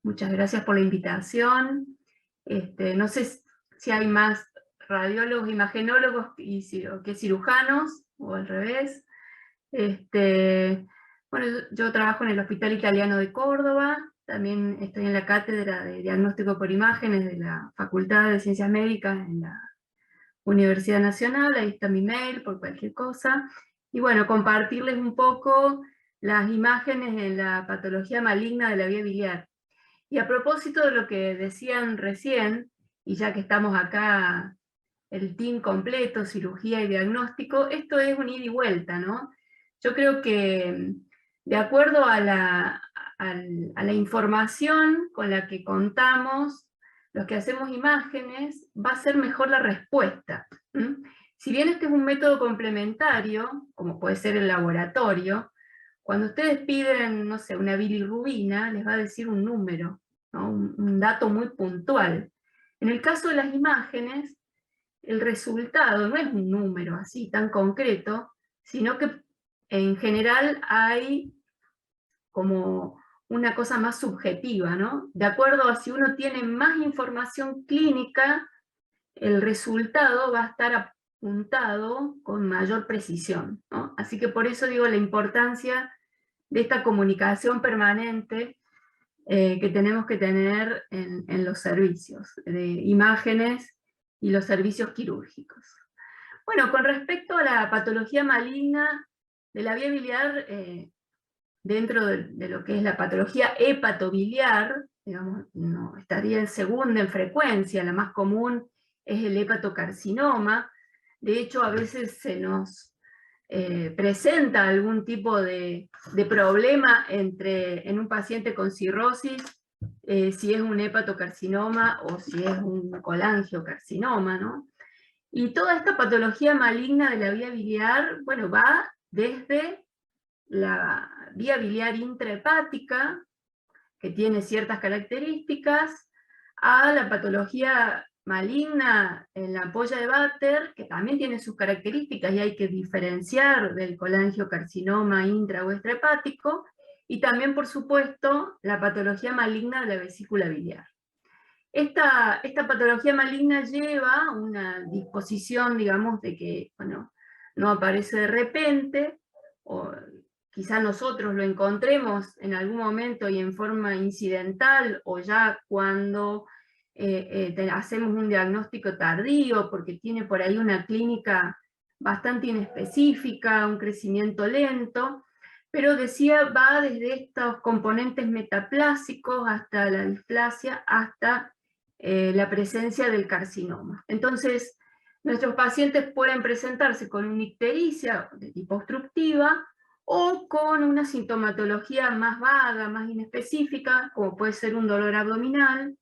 Muchas gracias por la invitación. No sé si hay más radiólogos, imagenólogos que cirujanos, o al revés. Bueno, yo trabajo en el Hospital Italiano de Córdoba, también estoy en la cátedra de diagnóstico por imágenes de la Facultad de Ciencias Médicas en la Universidad Nacional, ahí está mi mail por cualquier cosa. Y bueno, compartirles un poco las imágenes en la patología maligna de la vía biliar. Y a propósito de lo que decían recién, y ya que estamos acá el team completo, cirugía y diagnóstico, esto es un ida y vuelta, ¿no? Yo creo que de acuerdo a la información con la que contamos, los que hacemos imágenes, va a ser mejor la respuesta. Si bien este es un método complementario, como puede ser el laboratorio, cuando ustedes piden, no sé, una bilirrubina, les va a decir un número, ¿no? Un dato muy puntual. En el caso de las imágenes, el resultado no es un número así tan concreto, sino que en general hay como una cosa más subjetiva, ¿no? De acuerdo a si uno tiene más información clínica, el resultado va a estar apuntado con mayor precisión, ¿no? Así que por eso digo la importancia de esta comunicación permanente que tenemos que tener en los servicios de imágenes y los servicios quirúrgicos. Bueno, con respecto a la patología maligna de la vía biliar, dentro de lo que es la patología hepatobiliar, digamos, no, estaría en segunda en frecuencia, la más común es el hepatocarcinoma. De hecho, a veces se nos presenta algún tipo de problema en un paciente con cirrosis, si es un hepatocarcinoma o si es un colangiocarcinoma, ¿no? Y toda esta patología maligna de la vía biliar, bueno, va desde la vía biliar intrahepática, que tiene ciertas características, a la patología maligna en la ampolla de Batter, que también tiene sus características y hay que diferenciar del colangiocarcinoma intra o extrahepático, y también, por supuesto, la patología maligna de la vesícula biliar. Esta patología maligna lleva una disposición, digamos, de que, bueno, no aparece de repente, o quizá nosotros lo encontremos en algún momento y en forma incidental, o ya cuando hacemos un diagnóstico tardío, porque tiene por ahí una clínica bastante inespecífica, un crecimiento lento, pero decía, va desde estos componentes metaplásicos hasta la displasia, hasta la presencia del carcinoma. Entonces, nuestros pacientes pueden presentarse con una ictericia de tipo obstructiva o con una sintomatología más vaga, más inespecífica, como puede ser un dolor abdominal,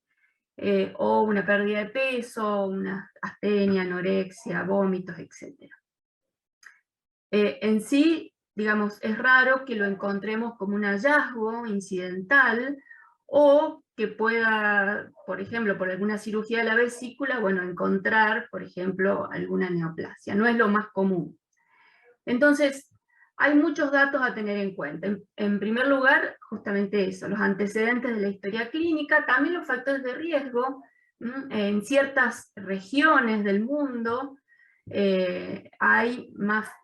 o una pérdida de peso, una astenia, anorexia, vómitos, etc. En sí, digamos, es raro que lo encontremos como un hallazgo incidental, o que pueda, por ejemplo, por alguna cirugía de la vesícula, bueno, encontrar, por ejemplo, alguna neoplasia. No es lo más común. Entonces, hay muchos datos a tener en cuenta. En primer lugar, justamente eso, los antecedentes de la historia clínica, también los factores de riesgo. En ciertas regiones del mundo hay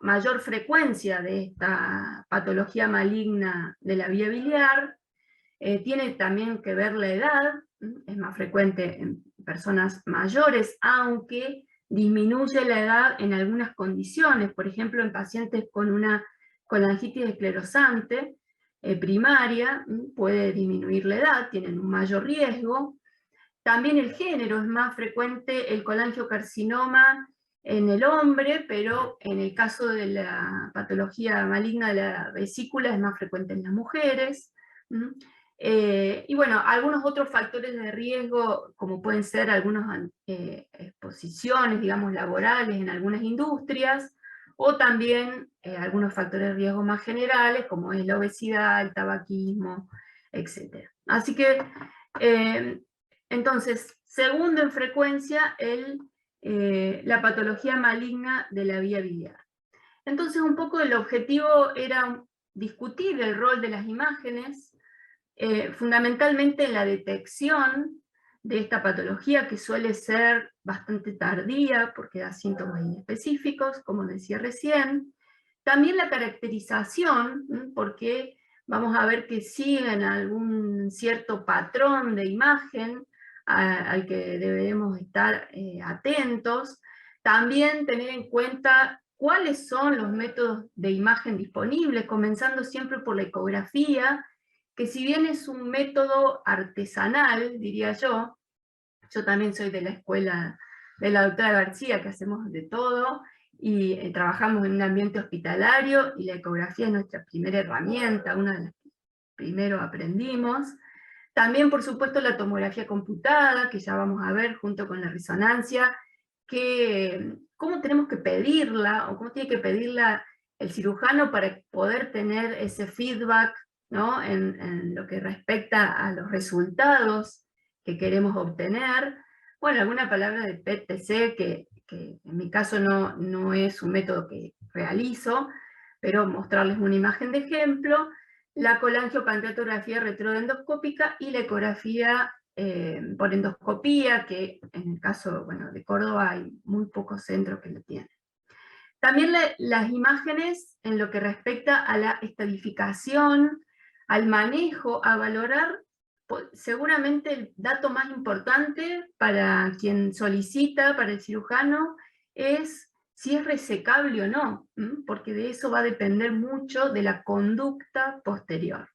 mayor frecuencia de esta patología maligna de la vía biliar. Tiene también que ver la edad, es más frecuente en personas mayores, aunque disminuye la edad en algunas condiciones, por ejemplo en pacientes con colangitis esclerosante primaria, puede disminuir la edad, tienen un mayor riesgo. También el género, es más frecuente el colangiocarcinoma en el hombre, pero en el caso de la patología maligna de la vesícula es más frecuente en las mujeres. Y bueno, algunos otros factores de riesgo, como pueden ser algunas exposiciones, digamos, laborales en algunas industrias, o también algunos factores de riesgo más generales, como es la obesidad, el tabaquismo, etc. Así que, entonces, segundo en frecuencia, la patología maligna de la vía biliar. Entonces, un poco el objetivo era discutir el rol de las imágenes, fundamentalmente en la detección de esta patología, que suele ser bastante tardía porque da síntomas inespecíficos, como decía recién. También la caracterización, porque vamos a ver que siguen algún cierto patrón de imagen al que debemos estar atentos. También tener en cuenta cuáles son los métodos de imagen disponibles, comenzando siempre por la ecografía, que si bien es un método artesanal, diría yo también soy de la escuela de la doctora García, que hacemos de todo, y trabajamos en un ambiente hospitalario, y la ecografía es nuestra primera herramienta, una de las que primero aprendimos. También, por supuesto, la tomografía computada, que ya vamos a ver junto con la resonancia, cómo tenemos que pedirla, o cómo tiene que pedirla el cirujano para poder tener ese feedback, ¿no? en lo que respecta a los resultados que queremos obtener. Bueno, alguna palabra de PET-TC, que en mi caso no es un método que realizo, pero mostrarles una imagen de ejemplo, la colangiopancreatografía retroendoscópica y la ecografía por endoscopía, que en el caso de Córdoba hay muy pocos centros que lo tienen. También las imágenes en lo que respecta a la estadificación, al manejo, a valorar, seguramente el dato más importante para quien solicita, para el cirujano, es si es resecable o no, porque de eso va a depender mucho de la conducta posterior.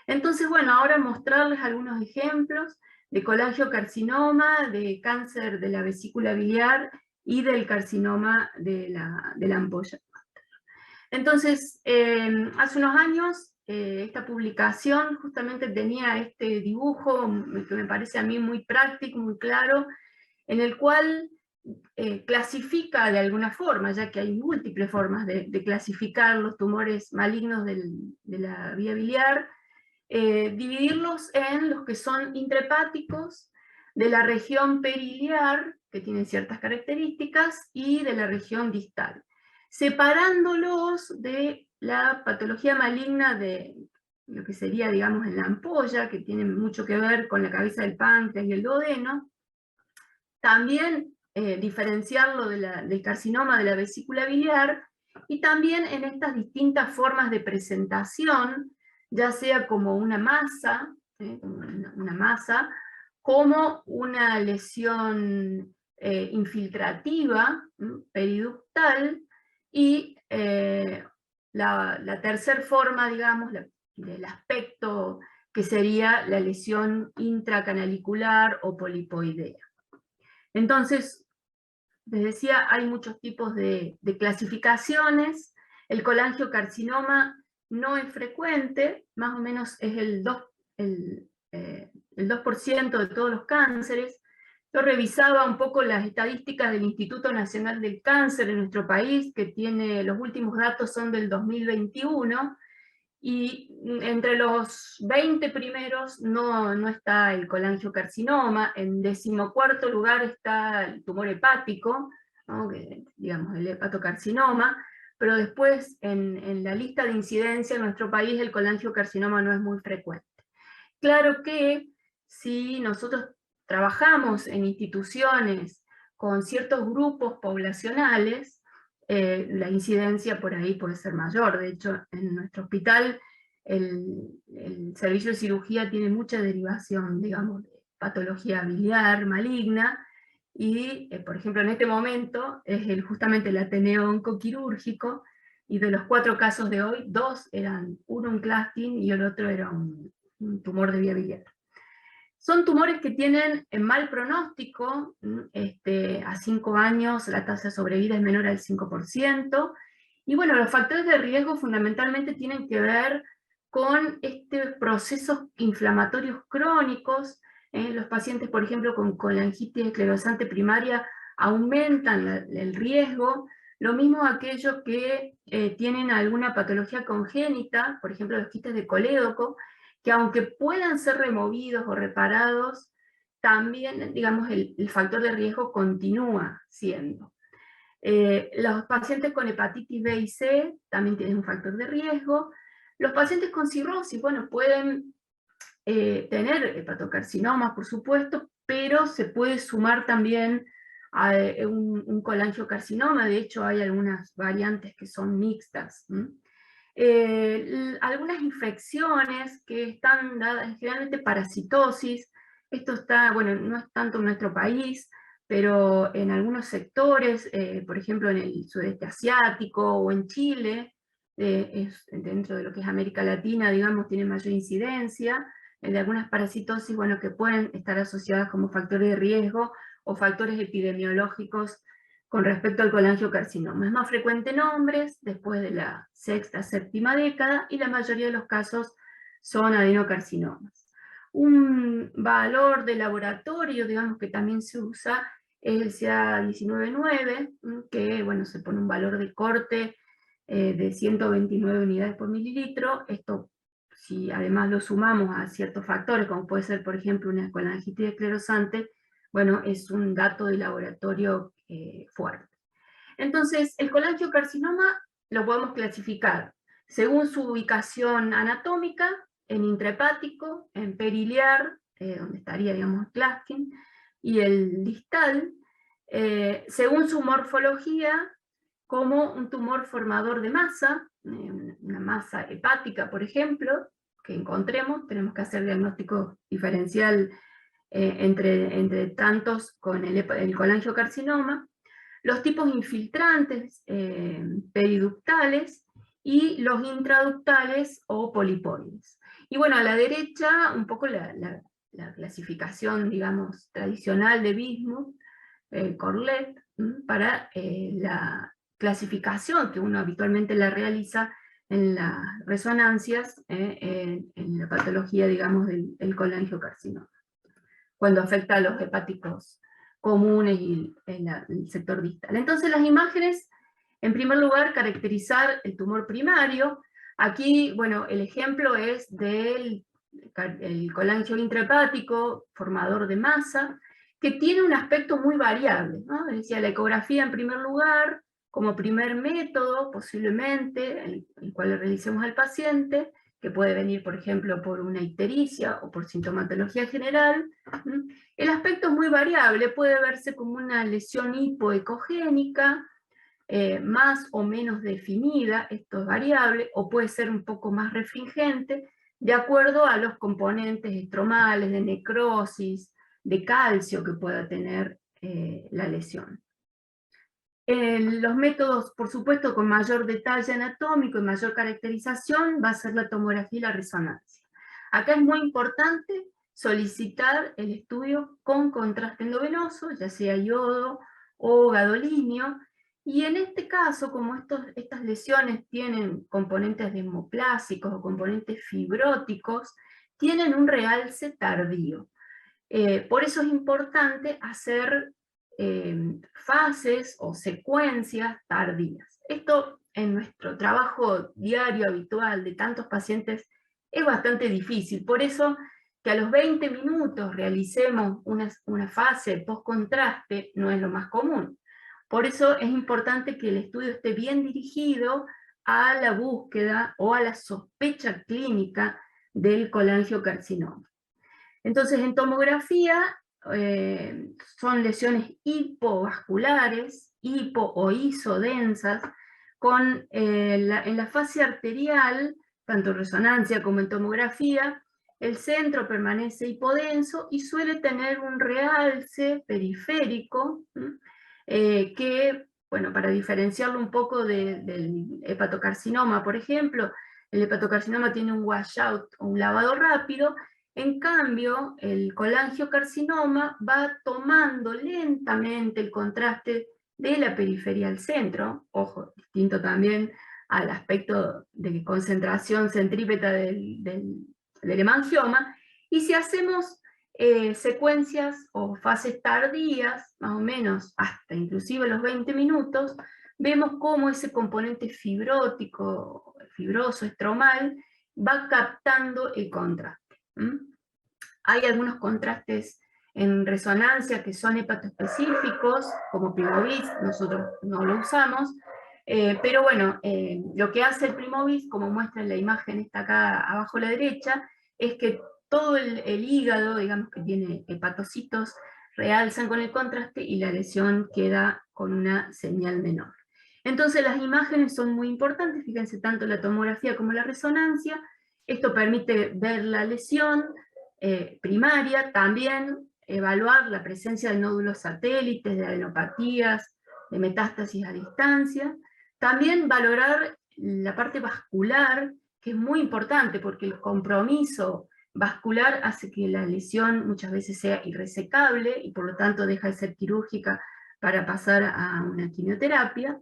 Entonces, bueno, ahora mostrarles algunos ejemplos de colangiocarcinoma, de cáncer de la vesícula biliar y del carcinoma de la ampolla. Entonces, hace unos años, esta publicación justamente tenía este dibujo que me parece a mí muy práctico, muy claro, en el cual clasifica de alguna forma, ya que hay múltiples formas de clasificar los tumores malignos de la vía biliar, dividirlos en los que son intrahepáticos, de la región periliar, que tienen ciertas características, y de la región distal, separándolos de la patología maligna de lo que sería, digamos, en la ampolla, que tiene mucho que ver con la cabeza del páncreas y el duodeno. También diferenciarlo del carcinoma de la vesícula biliar, y también en estas distintas formas de presentación, ya sea como una masa, como una lesión infiltrativa, periductal, y la tercera forma, digamos, del aspecto, que sería la lesión intracanalicular o polipoidea. Entonces, les decía, hay muchos tipos de clasificaciones. El colangiocarcinoma no es frecuente, más o menos es el 2% de todos los cánceres. Yo revisaba un poco las estadísticas del Instituto Nacional del Cáncer en nuestro país, que tiene, los últimos datos son del 2021, y entre los 20 primeros no está el colangiocarcinoma. En 14º lugar está el tumor hepático, ¿no? Digamos, el hepatocarcinoma, pero después en la lista de incidencia en nuestro país el colangiocarcinoma no es muy frecuente. Claro que si nosotros trabajamos en instituciones con ciertos grupos poblacionales, la incidencia por ahí puede ser mayor. De hecho, en nuestro hospital el servicio de cirugía tiene mucha derivación, digamos, de patología biliar maligna, y por ejemplo en este momento es justamente el Ateneo Oncoquirúrgico, y de los 4 casos de hoy, 2 eran, uno un Klatskin y el otro era un tumor de vía biliar. Son tumores que tienen mal pronóstico, a 5 años la tasa de sobrevida es menor al 5%, y bueno, los factores de riesgo fundamentalmente tienen que ver con estos procesos inflamatorios crónicos. Los pacientes, por ejemplo, con colangitis esclerosante primaria aumentan el riesgo, lo mismo aquellos que tienen alguna patología congénita, por ejemplo los quistes de colédoco, que aunque puedan ser removidos o reparados, también, digamos, el factor de riesgo continúa siendo. Los pacientes con hepatitis B y C también tienen un factor de riesgo. Los pacientes con cirrosis, bueno, pueden tener hepatocarcinomas, por supuesto, pero se puede sumar también a un colangiocarcinoma. De hecho, hay algunas variantes que son mixtas. Algunas infecciones que están dadas, generalmente parasitosis, esto está, bueno, no es tanto en nuestro país, pero en algunos sectores, por ejemplo en el sudeste asiático o en Chile, dentro de lo que es América Latina, digamos, tiene mayor incidencia de algunas parasitosis, bueno, que pueden estar asociadas como factores de riesgo o factores epidemiológicos con respecto al colangiocarcinoma. Es más frecuente en hombres después de la 6ª, 7ª década, y la mayoría de los casos son adenocarcinomas. Un valor de laboratorio, digamos, que también se usa es el CA199, que bueno, se pone un valor de corte de 129 unidades por mililitro. Esto, si además lo sumamos a ciertos factores, como puede ser, por ejemplo, una colangitis esclerosante, bueno, es un dato de laboratorio fuerte. Entonces, el colangiocarcinoma lo podemos clasificar según su ubicación anatómica, en intrahepático, en periliar, donde estaría, digamos, Klatskin, y el distal, según su morfología, como un tumor formador de masa, una masa hepática, por ejemplo, que encontremos. Tenemos que hacer diagnóstico diferencial entre tantos con el colangiocarcinoma, los tipos infiltrantes periductales y los intraductales o polipoides. Y bueno, a la derecha un poco la clasificación, digamos, tradicional de Bismuth, Corlett, para la clasificación que uno habitualmente la realiza en las resonancias en la patología, digamos, del colangiocarcinoma, cuando afecta a los hepáticos comunes y el sector distal. Entonces las imágenes, en primer lugar, caracterizar el tumor primario. Aquí, bueno, el ejemplo es del colangio intrahepático, formador de masa, que tiene un aspecto muy variable, ¿no? Decía, la ecografía en primer lugar, como primer método, posiblemente, el cual le realicemos al paciente, que puede venir, por ejemplo, por una ictericia o por sintomatología general. El aspecto es muy variable, puede verse como una lesión hipoecogénica, más o menos definida, esto es variable, o puede ser un poco más refringente, de acuerdo a los componentes estromales, de necrosis, de calcio que pueda tener la lesión. Los métodos, por supuesto, con mayor detalle anatómico y mayor caracterización, va a ser la tomografía y la resonancia. Acá es muy importante solicitar el estudio con contraste endovenoso, ya sea iodo o gadolinio, y en este caso, como estas lesiones tienen componentes desmoplásicos o componentes fibróticos, tienen un realce tardío. Por eso es importante hacer fases o secuencias tardías. Esto en nuestro trabajo diario habitual de tantos pacientes es bastante difícil, por eso que a los 20 minutos realicemos una fase post-contraste no es lo más común. Por eso es importante que el estudio esté bien dirigido a la búsqueda o a la sospecha clínica del colangiocarcinoma. Entonces, en tomografía son lesiones hipovasculares, hipo o isodensas, con, en la fase arterial, tanto en resonancia como en tomografía, el centro permanece hipodenso y suele tener un realce periférico, que, bueno, para diferenciarlo un poco del hepatocarcinoma, por ejemplo, el hepatocarcinoma tiene un washout o un lavado rápido. En cambio, el colangiocarcinoma va tomando lentamente el contraste de la periferia al centro, ojo, distinto también al aspecto de concentración centrípeta del hemangioma, y si hacemos secuencias o fases tardías, más o menos hasta inclusive los 20 minutos, vemos cómo ese componente fibrótico, fibroso, estromal, va captando el contraste. Hay algunos contrastes en resonancia que son hepatoespecíficos, como Primovis, nosotros no lo usamos, pero bueno, lo que hace el Primovis, como muestra en la imagen esta acá abajo a la derecha, es que todo el hígado, digamos que tiene hepatocitos, realzan con el contraste y la lesión queda con una señal menor. Entonces las imágenes son muy importantes, fíjense tanto la tomografía como la resonancia. Esto permite ver la lesión primaria, también evaluar la presencia de nódulos satélites, de adenopatías, de metástasis a distancia. También valorar la parte vascular, que es muy importante porque el compromiso vascular hace que la lesión muchas veces sea irresecable y por lo tanto deja de ser quirúrgica para pasar a una quimioterapia.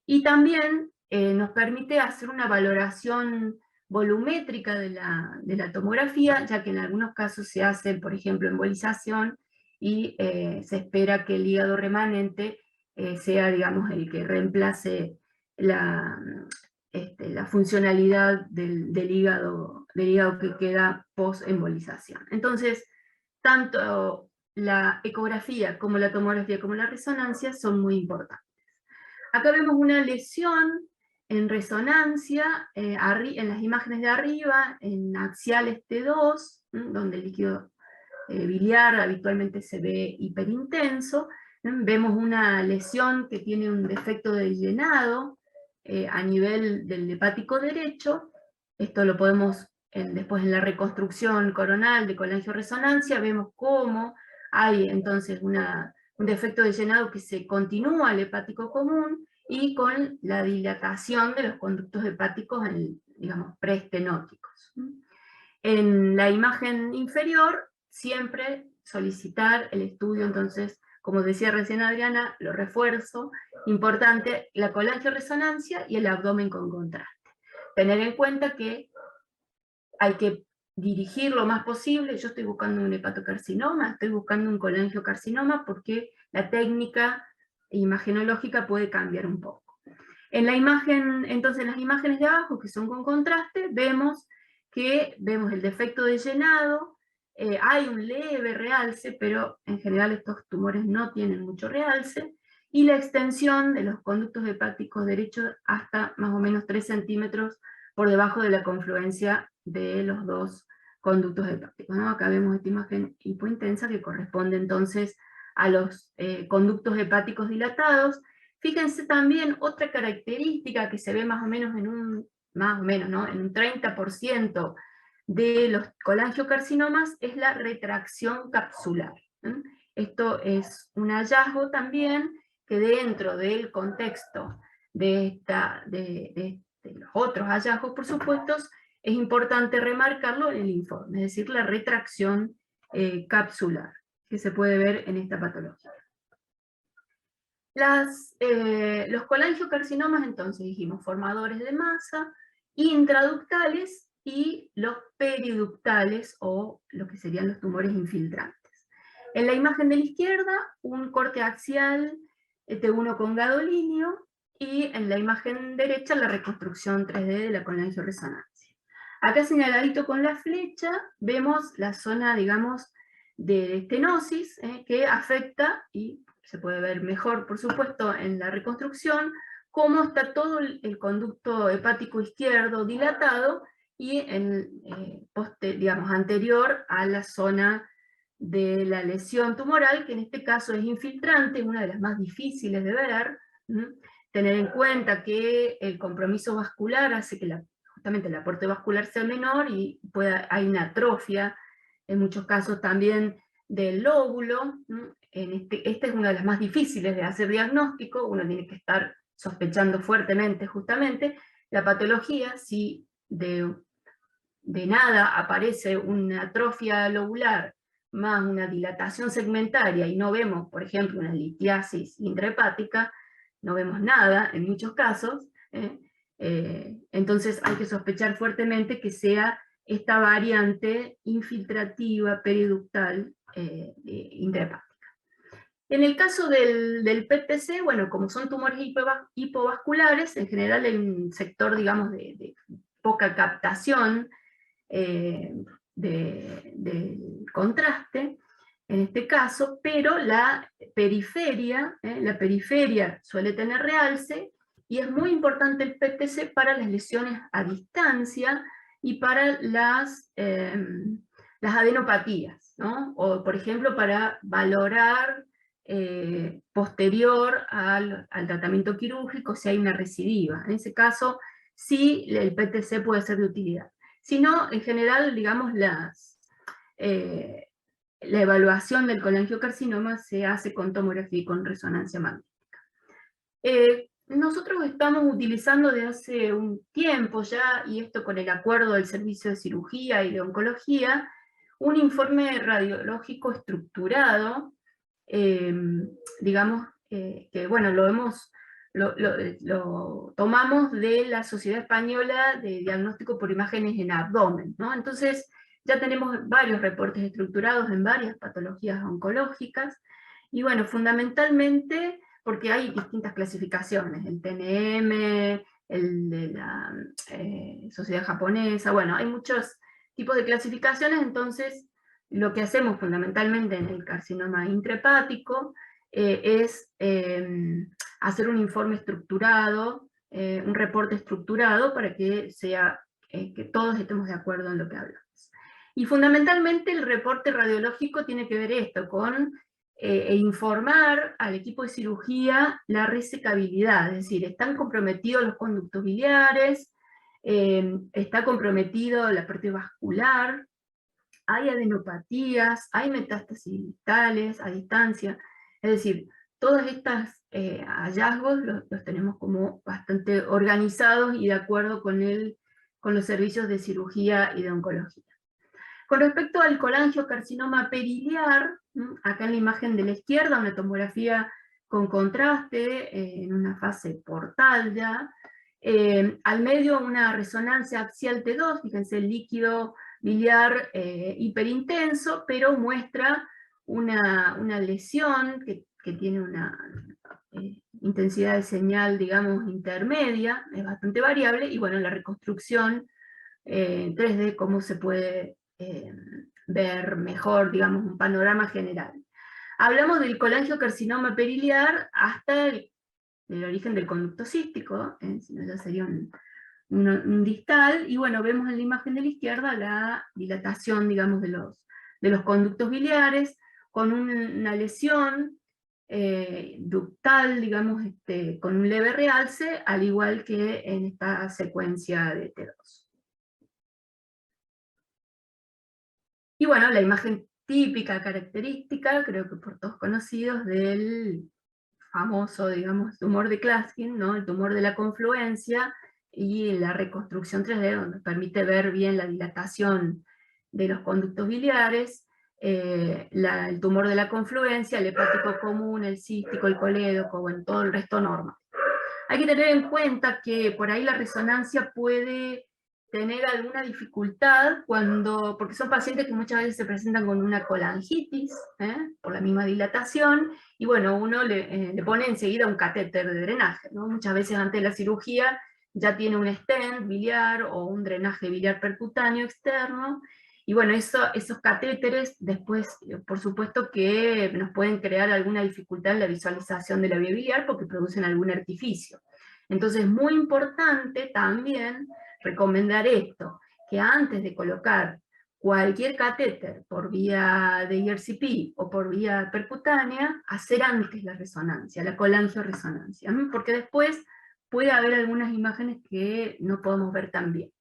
Y también nos permite hacer una valoración volumétrica de la tomografía, ya que en algunos casos se hace, por ejemplo, embolización, y se espera que el hígado remanente sea, digamos, el que reemplace la funcionalidad del hígado que queda post-embolización. Entonces, tanto la ecografía como la tomografía como la resonancia son muy importantes. Acá vemos una lesión en resonancia, en las imágenes de arriba, en axiales T2, donde el líquido biliar habitualmente se ve hiperintenso. Vemos una lesión que tiene un defecto de llenado a nivel del hepático derecho. Esto lo podemos, después en la reconstrucción coronal de colangioresonancia, vemos cómo hay entonces un defecto de llenado que se continúa al hepático común, y con la dilatación de los conductos hepáticos, digamos, preestenóticos. En la imagen inferior, siempre solicitar el estudio, entonces, como decía recién Adriana, lo refuerzo, importante, la colangioresonancia y el abdomen con contraste. Tener en cuenta que hay que dirigir lo más posible. Yo estoy buscando un hepatocarcinoma, estoy buscando un colangiocarcinoma, porque la técnica imagenológica puede cambiar un poco. En la imagen, entonces en las imágenes de abajo, que son con contraste, vemos el defecto de llenado, hay un leve realce, pero en general estos tumores no tienen mucho realce, y la extensión de los conductos hepáticos derechos hasta más o menos 3 centímetros por debajo de la confluencia de los dos conductos hepáticos, ¿no? Acá vemos esta imagen hipointensa que corresponde entonces a los conductos hepáticos dilatados. Fíjense también otra característica que se ve más o menos en un 30% de los colangiocarcinomas, es la retracción capsular. Esto es un hallazgo también que dentro del contexto de los otros hallazgos, por supuesto, es importante remarcarlo en el informe, es decir, la retracción capsular, que se puede ver en esta patología. Los colangiocarcinomas, entonces dijimos, formadores de masa, intraductales y los periductales, o lo que serían los tumores infiltrantes. En la imagen de la izquierda, un corte axial T1 con gadolinio, y en la imagen derecha la reconstrucción 3D de la colangioresonancia. Acá señaladito con la flecha, vemos la zona, digamos, de estenosis, que afecta, y se puede ver mejor, por supuesto, en la reconstrucción, cómo está todo el conducto hepático izquierdo dilatado y digamos, anterior a la zona de la lesión tumoral, que en este caso es infiltrante, una de las más difíciles de ver. Tener en cuenta que el compromiso vascular hace que justamente el aporte vascular sea menor y hay una atrofia, en muchos casos también del lóbulo. Esta es una de las más difíciles de hacer diagnóstico, uno tiene que estar sospechando fuertemente justamente. La patología, si de nada aparece una atrofia lobular más una dilatación segmentaria y no vemos, por ejemplo, una litiasis intrahepática, no vemos nada en muchos casos, entonces hay que sospechar fuertemente que sea esta variante infiltrativa periductal intrahepática. En el caso del PTC, bueno, como son tumores hipovasculares, en general hay un sector, digamos, de poca captación del contraste, en este caso, pero la periferia suele tener realce, y es muy importante el PTC para las lesiones a distancia y para las adenopatías, ¿no? O, por ejemplo, para valorar posterior al tratamiento quirúrgico si hay una recidiva. En ese caso, sí, el PTC puede ser de utilidad. Si no, en general, digamos, la evaluación del colangiocarcinoma se hace con tomografía y con resonancia magnética. Nosotros estamos utilizando desde hace un tiempo ya, y esto con el acuerdo del Servicio de Cirugía y de Oncología, un informe radiológico estructurado, digamos, que bueno, lo tomamos de la Sociedad Española de Diagnóstico por Imágenes en Abdomen, ¿no? Entonces ya tenemos varios reportes estructurados en varias patologías oncológicas, y bueno, fundamentalmente porque hay distintas clasificaciones, el TNM, el de la Sociedad Japonesa, bueno, hay muchos tipos de clasificaciones. Entonces lo que hacemos fundamentalmente en el carcinoma intrahepático es hacer un informe estructurado, un reporte estructurado, para que que todos estemos de acuerdo en lo que hablamos. Y fundamentalmente el reporte radiológico tiene que ver esto, con informar al equipo de cirugía la resecabilidad, es decir, están comprometidos los conductos biliares, está comprometido la parte vascular, hay adenopatías, hay metástasis distales a distancia, es decir, todos estos hallazgos los tenemos como bastante organizados y de acuerdo con los servicios de cirugía y de oncología. Con respecto al colangiocarcinoma periliar, acá en la imagen de la izquierda, una tomografía con contraste, en una fase portal ya, al medio una resonancia axial T2, fíjense el líquido biliar hiperintenso, pero muestra una lesión que tiene una intensidad de señal, digamos, intermedia, es bastante variable, y bueno, la reconstrucción en 3D, cómo se puede ver mejor, digamos, un panorama general. Hablamos del colangiocarcinoma periliar hasta el origen del conducto cístico, si no ya sería un distal, y bueno, vemos en la imagen de la izquierda la dilatación, digamos, de los conductos biliares, con una lesión ductal, digamos, con un leve realce, al igual que en esta secuencia de T2. Y bueno, la imagen típica, característica, creo que por todos conocidos, del famoso, digamos, tumor de Klaskin, ¿no? El tumor de la confluencia, y la reconstrucción 3D, donde permite ver bien la dilatación de los conductos biliares, el tumor de la confluencia, el hepático común, el cístico, el colédoco, bueno, todo el resto normal. Hay que tener en cuenta que por ahí la resonancia puede tener alguna dificultad porque son pacientes que muchas veces se presentan con una colangitis, por la misma dilatación, y bueno, uno le pone enseguida un catéter de drenaje, ¿no? Muchas veces antes de la cirugía ya tiene un stent biliar o un drenaje biliar percutáneo externo, Y bueno, esos catéteres después, por supuesto que nos pueden crear alguna dificultad en la visualización de la vía biliar porque producen algún artificio. Entonces es muy importante también recomendar esto, que antes de colocar cualquier catéter por vía de IRCP o por vía percutánea, hacer antes la resonancia, la colangioresonancia, porque después puede haber algunas imágenes que no podemos ver tan bien.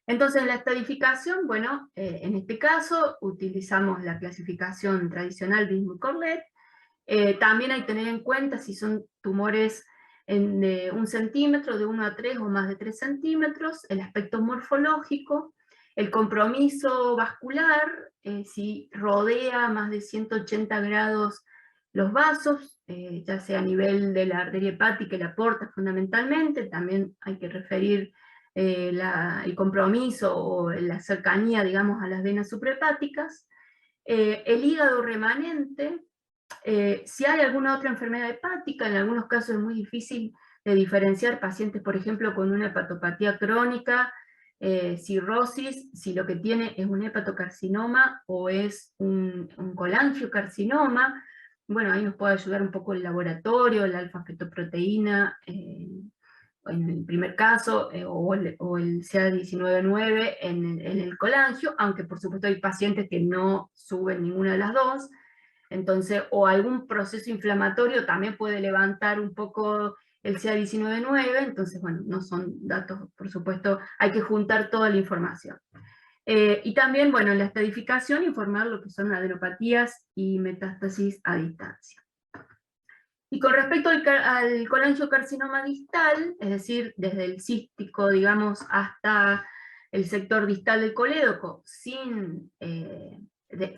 Entonces, la estadificación, bueno, en este caso utilizamos la clasificación tradicional de Dismuy-Corlett. También hay que tener en cuenta si son tumores de 1 centímetro, de 1 a 3 o más de 3 centímetros, el aspecto morfológico, el compromiso vascular, si rodea más de 180 grados los vasos, ya sea a nivel de la arteria hepática y la aorta fundamentalmente, también hay que referir el compromiso o la cercanía, digamos, a las venas suprahepáticas, el hígado remanente, si hay alguna otra enfermedad hepática, en algunos casos es muy difícil de diferenciar pacientes, por ejemplo, con una hepatopatía crónica, cirrosis, si lo que tiene es un hepatocarcinoma o es un colangiocarcinoma. Bueno, ahí nos puede ayudar un poco el laboratorio, la alfa-fetoproteína, en el primer caso, o el CA19-9 en el colangio, aunque por supuesto hay pacientes que no suben ninguna de las dos. Entonces, o algún proceso inflamatorio también puede levantar un poco el CA19-9, entonces, bueno, no son datos, por supuesto, hay que juntar toda la información. Y también, bueno, en la estadificación, informar lo que son adenopatías y metástasis a distancia. Y con respecto al colangiocarcinoma distal, es decir, desde el cístico, digamos, hasta el sector distal del colédoco, sin...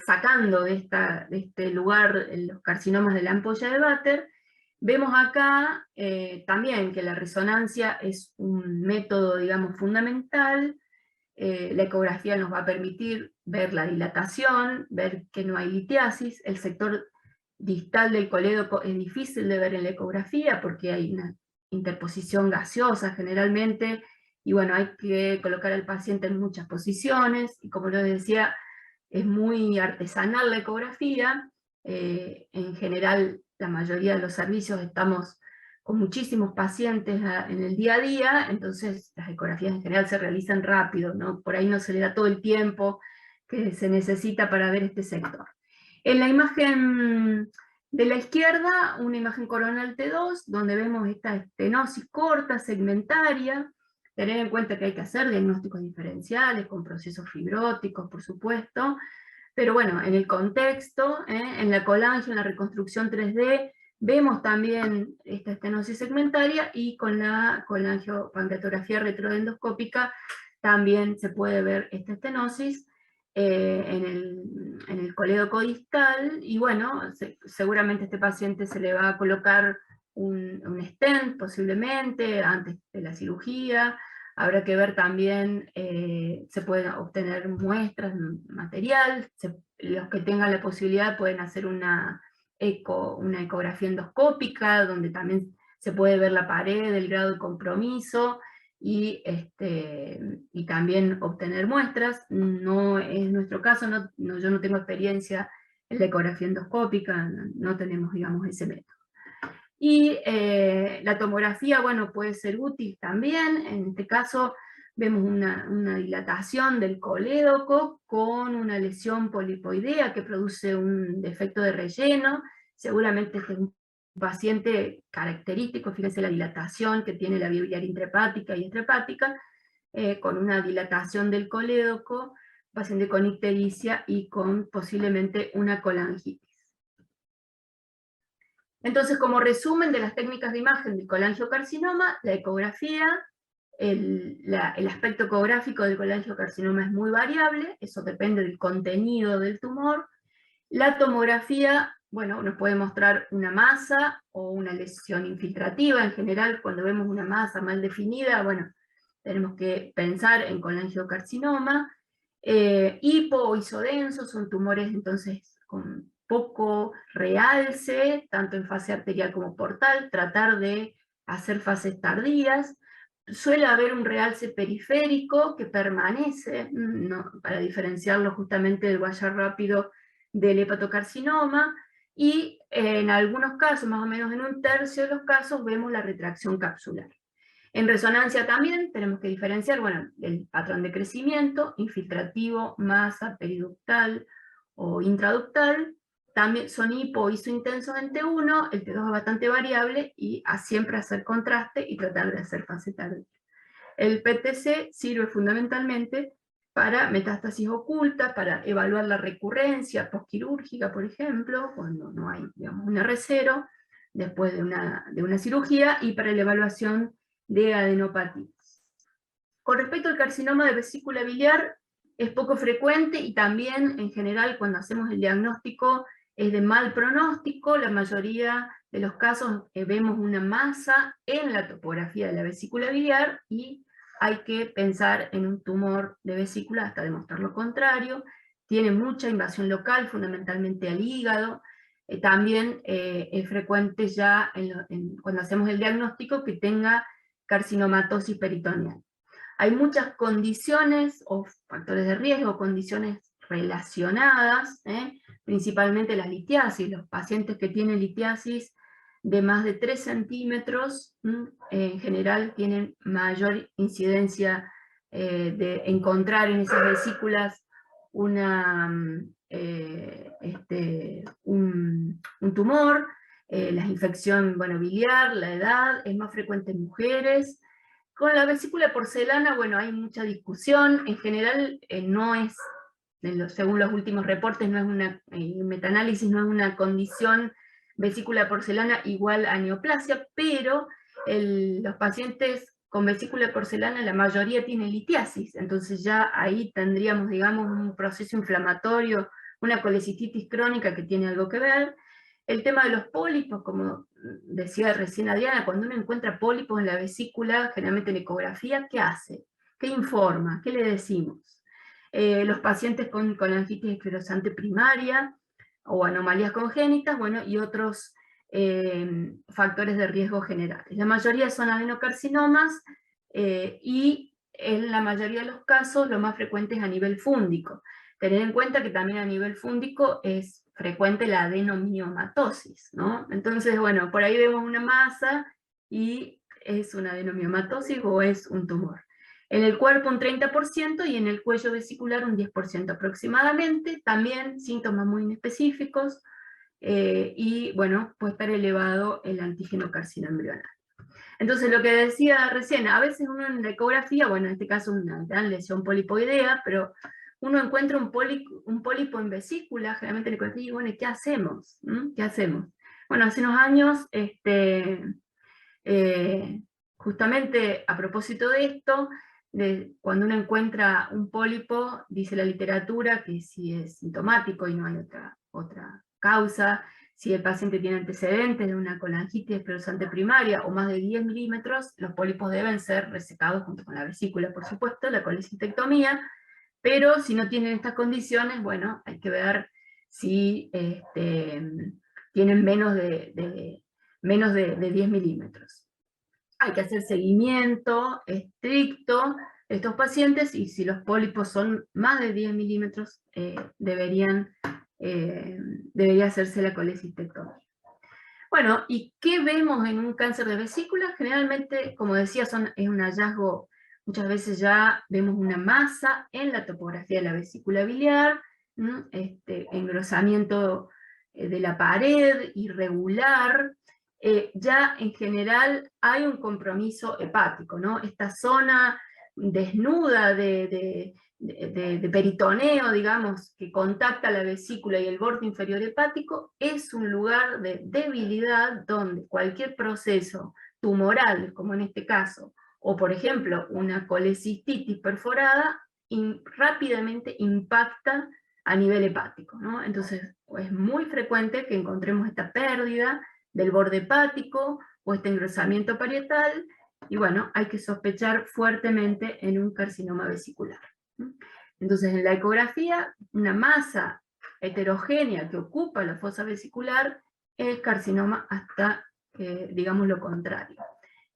sacando de este lugar los carcinomas de la ampolla de Vater, vemos acá también que la resonancia es un método, digamos, fundamental. La ecografía nos va a permitir ver la dilatación, ver que no hay litiasis. El sector distal del colédoco es difícil de ver en la ecografía porque hay una interposición gaseosa generalmente, y bueno, hay que colocar al paciente en muchas posiciones, y como les decía, es muy artesanal la ecografía. En general, la mayoría de los servicios estamos con muchísimos pacientes en el día a día, entonces las ecografías en general se realizan rápido, ¿no? Por ahí no se le da todo el tiempo que se necesita para ver este sector. En la imagen de la izquierda, una imagen coronal T2, donde vemos esta estenosis corta, segmentaria. Tener en cuenta que hay que hacer diagnósticos diferenciales con procesos fibróticos, por supuesto, pero bueno, en el contexto, en la colangio, en la reconstrucción 3D, vemos también esta estenosis segmentaria, y con la colangiopancreatografía retroendoscópica también se puede ver esta estenosis en el colédoco distal, y bueno, seguramente a este paciente se le va a colocar un stent posiblemente antes de la cirugía. Habrá que ver también, se pueden obtener muestras, material, los que tengan la posibilidad pueden hacer una ecografía endoscópica, donde también se puede ver la pared, el grado de compromiso, y también obtener muestras. No es nuestro caso, yo no tengo experiencia en la ecografía endoscópica, no tenemos, digamos, ese método. Y la tomografía, bueno, puede ser útil también. En este caso vemos una dilatación del colédoco con una lesión polipoidea que produce un defecto de relleno. Seguramente este es un paciente característico, fíjense la dilatación que tiene la vía biliar intrahepática y extrahepática, con una dilatación del colédoco, paciente con ictericia y con posiblemente una colangitis. Entonces, como resumen de las técnicas de imagen del colangiocarcinoma, la ecografía, el aspecto ecográfico del colangiocarcinoma es muy variable, eso depende del contenido del tumor. La tomografía, bueno, nos puede mostrar una masa o una lesión infiltrativa. En general, cuando vemos una masa mal definida, bueno, tenemos que pensar en colangiocarcinoma. Hipo o isodenso son tumores entonces con poco realce, tanto en fase arterial como portal, tratar de hacer fases tardías. suele haber un realce periférico que permanece, para diferenciarlo justamente del Guayar rápido del hepatocarcinoma, y en algunos casos, más o menos en un tercio de los casos, vemos la retracción capsular. En resonancia también tenemos que diferenciar, bueno, el patrón de crecimiento, infiltrativo, masa, periductal o intraductal. También son hipo o isointensos en T1, el T2 es bastante variable, y siempre hacer contraste y tratar de hacer fase tardía. El PTC sirve fundamentalmente para metástasis ocultas, para evaluar la recurrencia postquirúrgica, por ejemplo, cuando no hay, digamos, un R0 después de una cirugía, y para la evaluación de adenopatías. Con respecto al carcinoma de vesícula biliar, es poco frecuente, y también en general cuando hacemos el diagnóstico es de mal pronóstico. La mayoría de los casos vemos una masa en la topografía de la vesícula biliar, y hay que pensar en un tumor de vesícula hasta demostrar lo contrario. Tiene mucha invasión local, fundamentalmente al hígado. También es frecuente ya cuando hacemos el diagnóstico que tenga carcinomatosis peritoneal. Hay muchas condiciones o factores de riesgo, condiciones relacionadas, principalmente la litiasis. Los pacientes que tienen litiasis de más de 3 centímetros, en general tienen mayor incidencia de encontrar en esas vesículas un tumor. La infección, bueno, biliar, la edad, es más frecuente en mujeres. Con la vesícula de porcelana, bueno, hay mucha discusión. En general no es, según los últimos reportes, no es metaanálisis, no es una condición vesícula porcelana igual a neoplasia, pero los pacientes con vesícula porcelana, la mayoría tienen litiasis, entonces ya ahí tendríamos, digamos, un proceso inflamatorio, una colecistitis crónica que tiene algo que ver. El tema de los pólipos, como decía recién Adriana, cuando uno encuentra pólipos en la vesícula, generalmente en ecografía, ¿qué hace? ¿Qué informa? ¿Qué le decimos? Los pacientes con colangitis esclerosante primaria, o anomalías congénitas, bueno, y otros factores de riesgo generales. La mayoría son adenocarcinomas, y en la mayoría de los casos lo más frecuente es a nivel fúndico. Tener en cuenta que también a nivel fúndico es frecuente la adenomiomatosis, ¿no? Entonces, bueno, por ahí vemos una masa y es una adenomiomatosis o es un tumor. En el cuerpo un 30% y en el cuello vesicular un 10% aproximadamente, también síntomas muy inespecíficos, y bueno, puede estar elevado el antígeno carcinoembrional. Entonces lo que decía recién, a veces uno en la ecografía, bueno, en este caso una gran lesión polipoidea, pero uno encuentra un pólipo en vesícula, generalmente en la ecografía, y bueno, ¿qué hacemos? ¿Qué hacemos? Bueno, hace unos años, justamente a propósito de esto, cuando uno encuentra un pólipo, dice la literatura que si es sintomático y no hay otra causa, si el paciente tiene antecedentes de una colangitis esclerosante primaria o más de 10 milímetros, los pólipos deben ser resecados junto con la vesícula, por supuesto, la colecistectomía, pero si no tienen estas condiciones, bueno, hay que ver si tienen menos de 10 milímetros. Hay que hacer seguimiento estricto de estos pacientes, y si los pólipos son más de 10 milímetros, debería hacerse la colecistectomía. Bueno, ¿y qué vemos en un cáncer de vesícula? Generalmente, como decía, es un hallazgo, muchas veces ya vemos una masa en la topografía de la vesícula biliar, engrosamiento de la pared irregular. Ya en general hay un compromiso hepático, ¿no? Esta zona desnuda de peritoneo, digamos, que contacta la vesícula y el borde inferior hepático, es un lugar de debilidad donde cualquier proceso tumoral, como en este caso, o por ejemplo una colecistitis perforada, rápidamente impacta a nivel hepático, ¿no? Entonces es muy frecuente que encontremos esta pérdida del borde hepático o este engrosamiento parietal, y bueno, hay que sospechar fuertemente en un carcinoma vesicular. Entonces en la ecografía, una masa heterogénea que ocupa la fosa vesicular es carcinoma hasta que digamos lo contrario.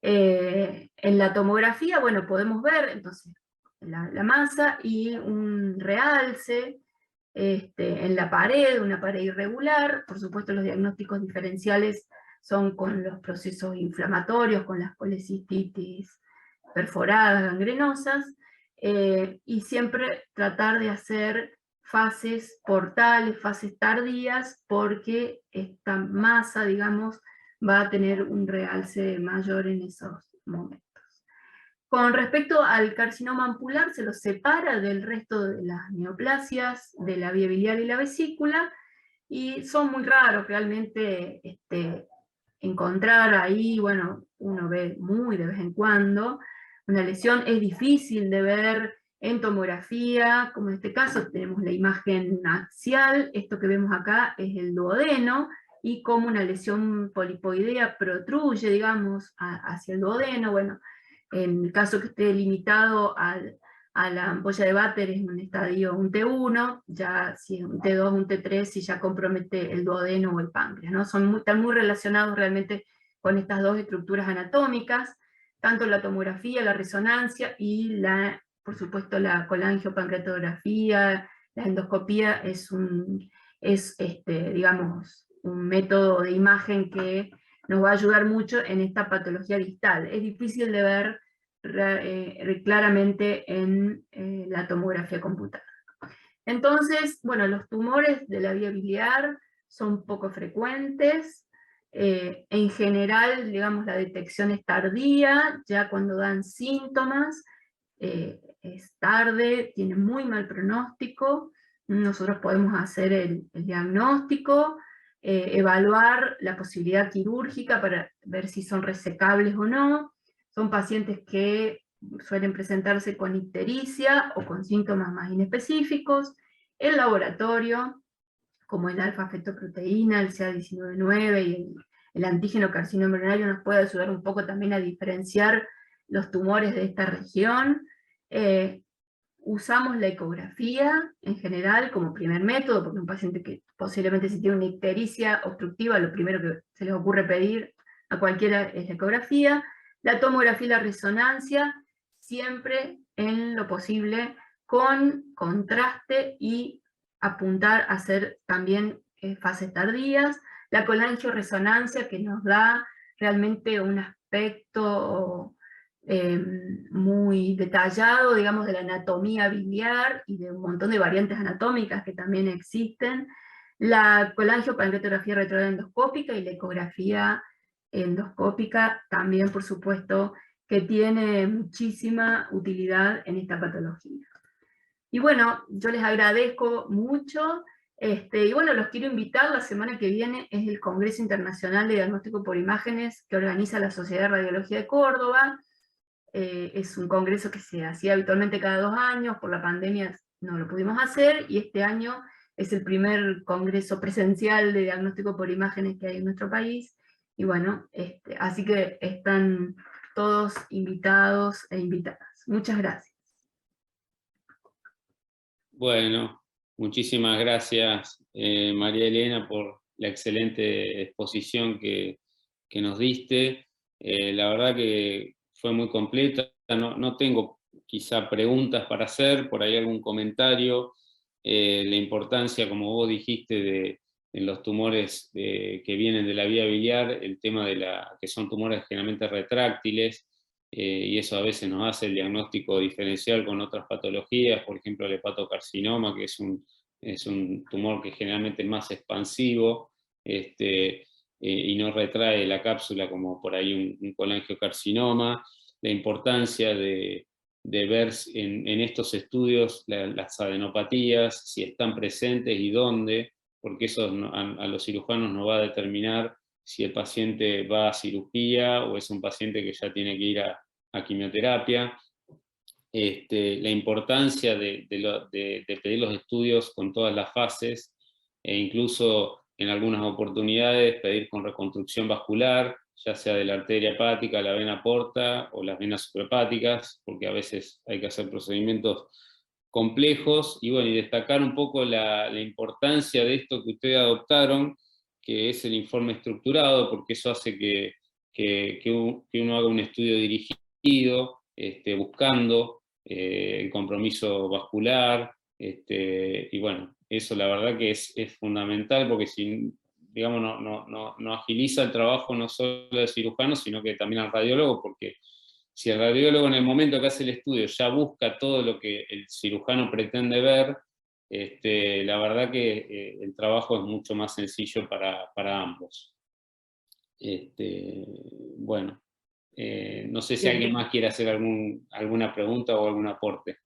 En la tomografía, bueno, podemos ver entonces la masa y un realce en la pared, una pared irregular. Por supuesto, los diagnósticos diferenciales son con los procesos inflamatorios, con las colecistitis perforadas, gangrenosas, y siempre tratar de hacer fases portales, fases tardías, porque esta masa, digamos, va a tener un realce mayor en esos momentos. Con respecto al carcinoma ampular, se lo separa del resto de las neoplasias de la vía biliar y la vesícula, y son muy raros realmente encontrar ahí, bueno, uno ve muy de vez en cuando, una lesión. Es difícil de ver en tomografía, como en este caso tenemos la imagen axial, esto que vemos acá es el duodeno, y como una lesión polipoidea protruye, digamos, hacia el duodeno. Bueno, en el caso que esté limitado a la ampolla de Vater es un estadio, un T1, ya si es un T2, un T3, si ya compromete el duodeno o el páncreas, ¿no? Están muy relacionados realmente con estas dos estructuras anatómicas, tanto la tomografía, la resonancia y por supuesto la colangiopancreatografía, la endoscopía digamos, un método de imagen que nos va a ayudar mucho en esta patología distal. Es difícil de ver claramente en la tomografía computada. Entonces, bueno, los tumores de la vía biliar son poco frecuentes. En general, digamos, la detección es tardía, ya cuando dan síntomas, es tarde, tiene muy mal pronóstico. Nosotros podemos hacer el diagnóstico, evaluar la posibilidad quirúrgica para ver si son resecables o no. Son pacientes que suelen presentarse con ictericia o con síntomas más inespecíficos. El laboratorio, como el alfa-fetoproteína, el CA19-9 y el antígeno carcinoma embrionario, nos puede ayudar un poco también a diferenciar los tumores de esta región. Usamos la ecografía en general como primer método, porque un paciente que posiblemente si tiene una ictericia obstructiva, lo primero que se les ocurre pedir a cualquiera es la ecografía. La tomografía y la resonancia, siempre en lo posible con contraste y apuntar a hacer también fases tardías. La colangioresonancia, que nos da realmente un aspecto muy detallado, digamos, de la anatomía biliar y de un montón de variantes anatómicas que también existen. La colangiopancreatografía retroendoscópica y la ecografía endoscópica también, por supuesto, que tiene muchísima utilidad en esta patología. Y bueno, yo les agradezco mucho, y bueno, los quiero invitar. La semana que viene es el Congreso Internacional de Diagnóstico por Imágenes que organiza la Sociedad de Radiología de Córdoba. Es un congreso que se hacía habitualmente cada 2 años, por la pandemia no lo pudimos hacer, y este año es el primer congreso presencial de diagnóstico por imágenes que hay en nuestro país, y bueno, así que están todos invitados e invitadas. Muchas gracias. Bueno, muchísimas gracias María Elena por la excelente exposición que nos diste. La verdad que fue muy completa. No tengo quizá preguntas para hacer, por ahí algún comentario. La importancia, como vos dijiste, en los tumores que vienen de la vía biliar, el tema que son tumores generalmente retráctiles, y eso a veces nos hace el diagnóstico diferencial con otras patologías, por ejemplo el hepatocarcinoma, que es un tumor que generalmente es más expansivo, y no retrae la cápsula como por ahí un colangiocarcinoma. La importancia de ver en estos estudios las adenopatías, si están presentes y dónde, porque eso a los cirujanos nos va a determinar si el paciente va a cirugía o es un paciente que ya tiene que ir a quimioterapia. La importancia de pedir los estudios con todas las fases, e incluso en algunas oportunidades pedir con reconstrucción vascular, ya sea de la arteria hepática, la vena porta o las venas suprahepáticas, porque a veces hay que hacer procedimientos complejos. Y bueno, y destacar un poco la importancia de esto que ustedes adoptaron, que es el informe estructurado, porque eso hace que que uno haga un estudio dirigido, buscando el compromiso vascular, y bueno, eso la verdad que es fundamental, porque si, digamos, no agiliza el trabajo no solo del cirujano, sino que también al radiólogo, porque si el radiólogo en el momento que hace el estudio ya busca todo lo que el cirujano pretende ver, la verdad que el trabajo es mucho más sencillo para ambos. Bueno, no sé si alguien más quiere hacer alguna pregunta o algún aporte.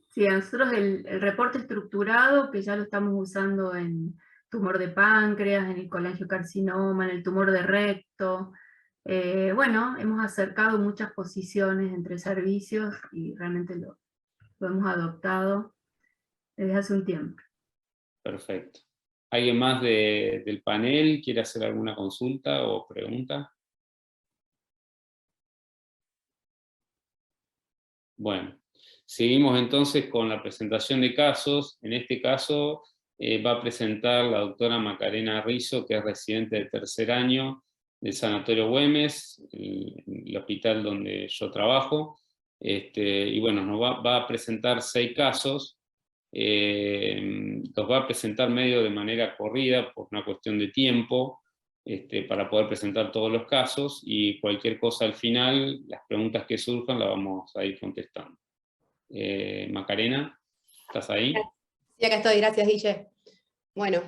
Sí, a nosotros el reporte estructurado, que ya lo estamos usando en tumor de páncreas, en el colangiocarcinoma, en el tumor de recto. Bueno, hemos acercado muchas posiciones entre servicios y realmente lo hemos adoptado desde hace un tiempo. Perfecto. ¿Alguien más del panel quiere hacer alguna consulta o pregunta? Bueno, seguimos entonces con la presentación de casos. En este caso va a presentar la doctora Macarena Rizzo, que es residente de tercer año del Sanatorio Güemes, el hospital donde yo trabajo. Y bueno, nos va a presentar 6 casos. Los va a presentar medio de manera corrida por una cuestión de tiempo, para poder presentar todos los casos, y cualquier cosa al final, las preguntas que surjan las vamos a ir contestando. Macarena, ¿estás ahí? Sí, acá estoy, gracias Guille. Bueno,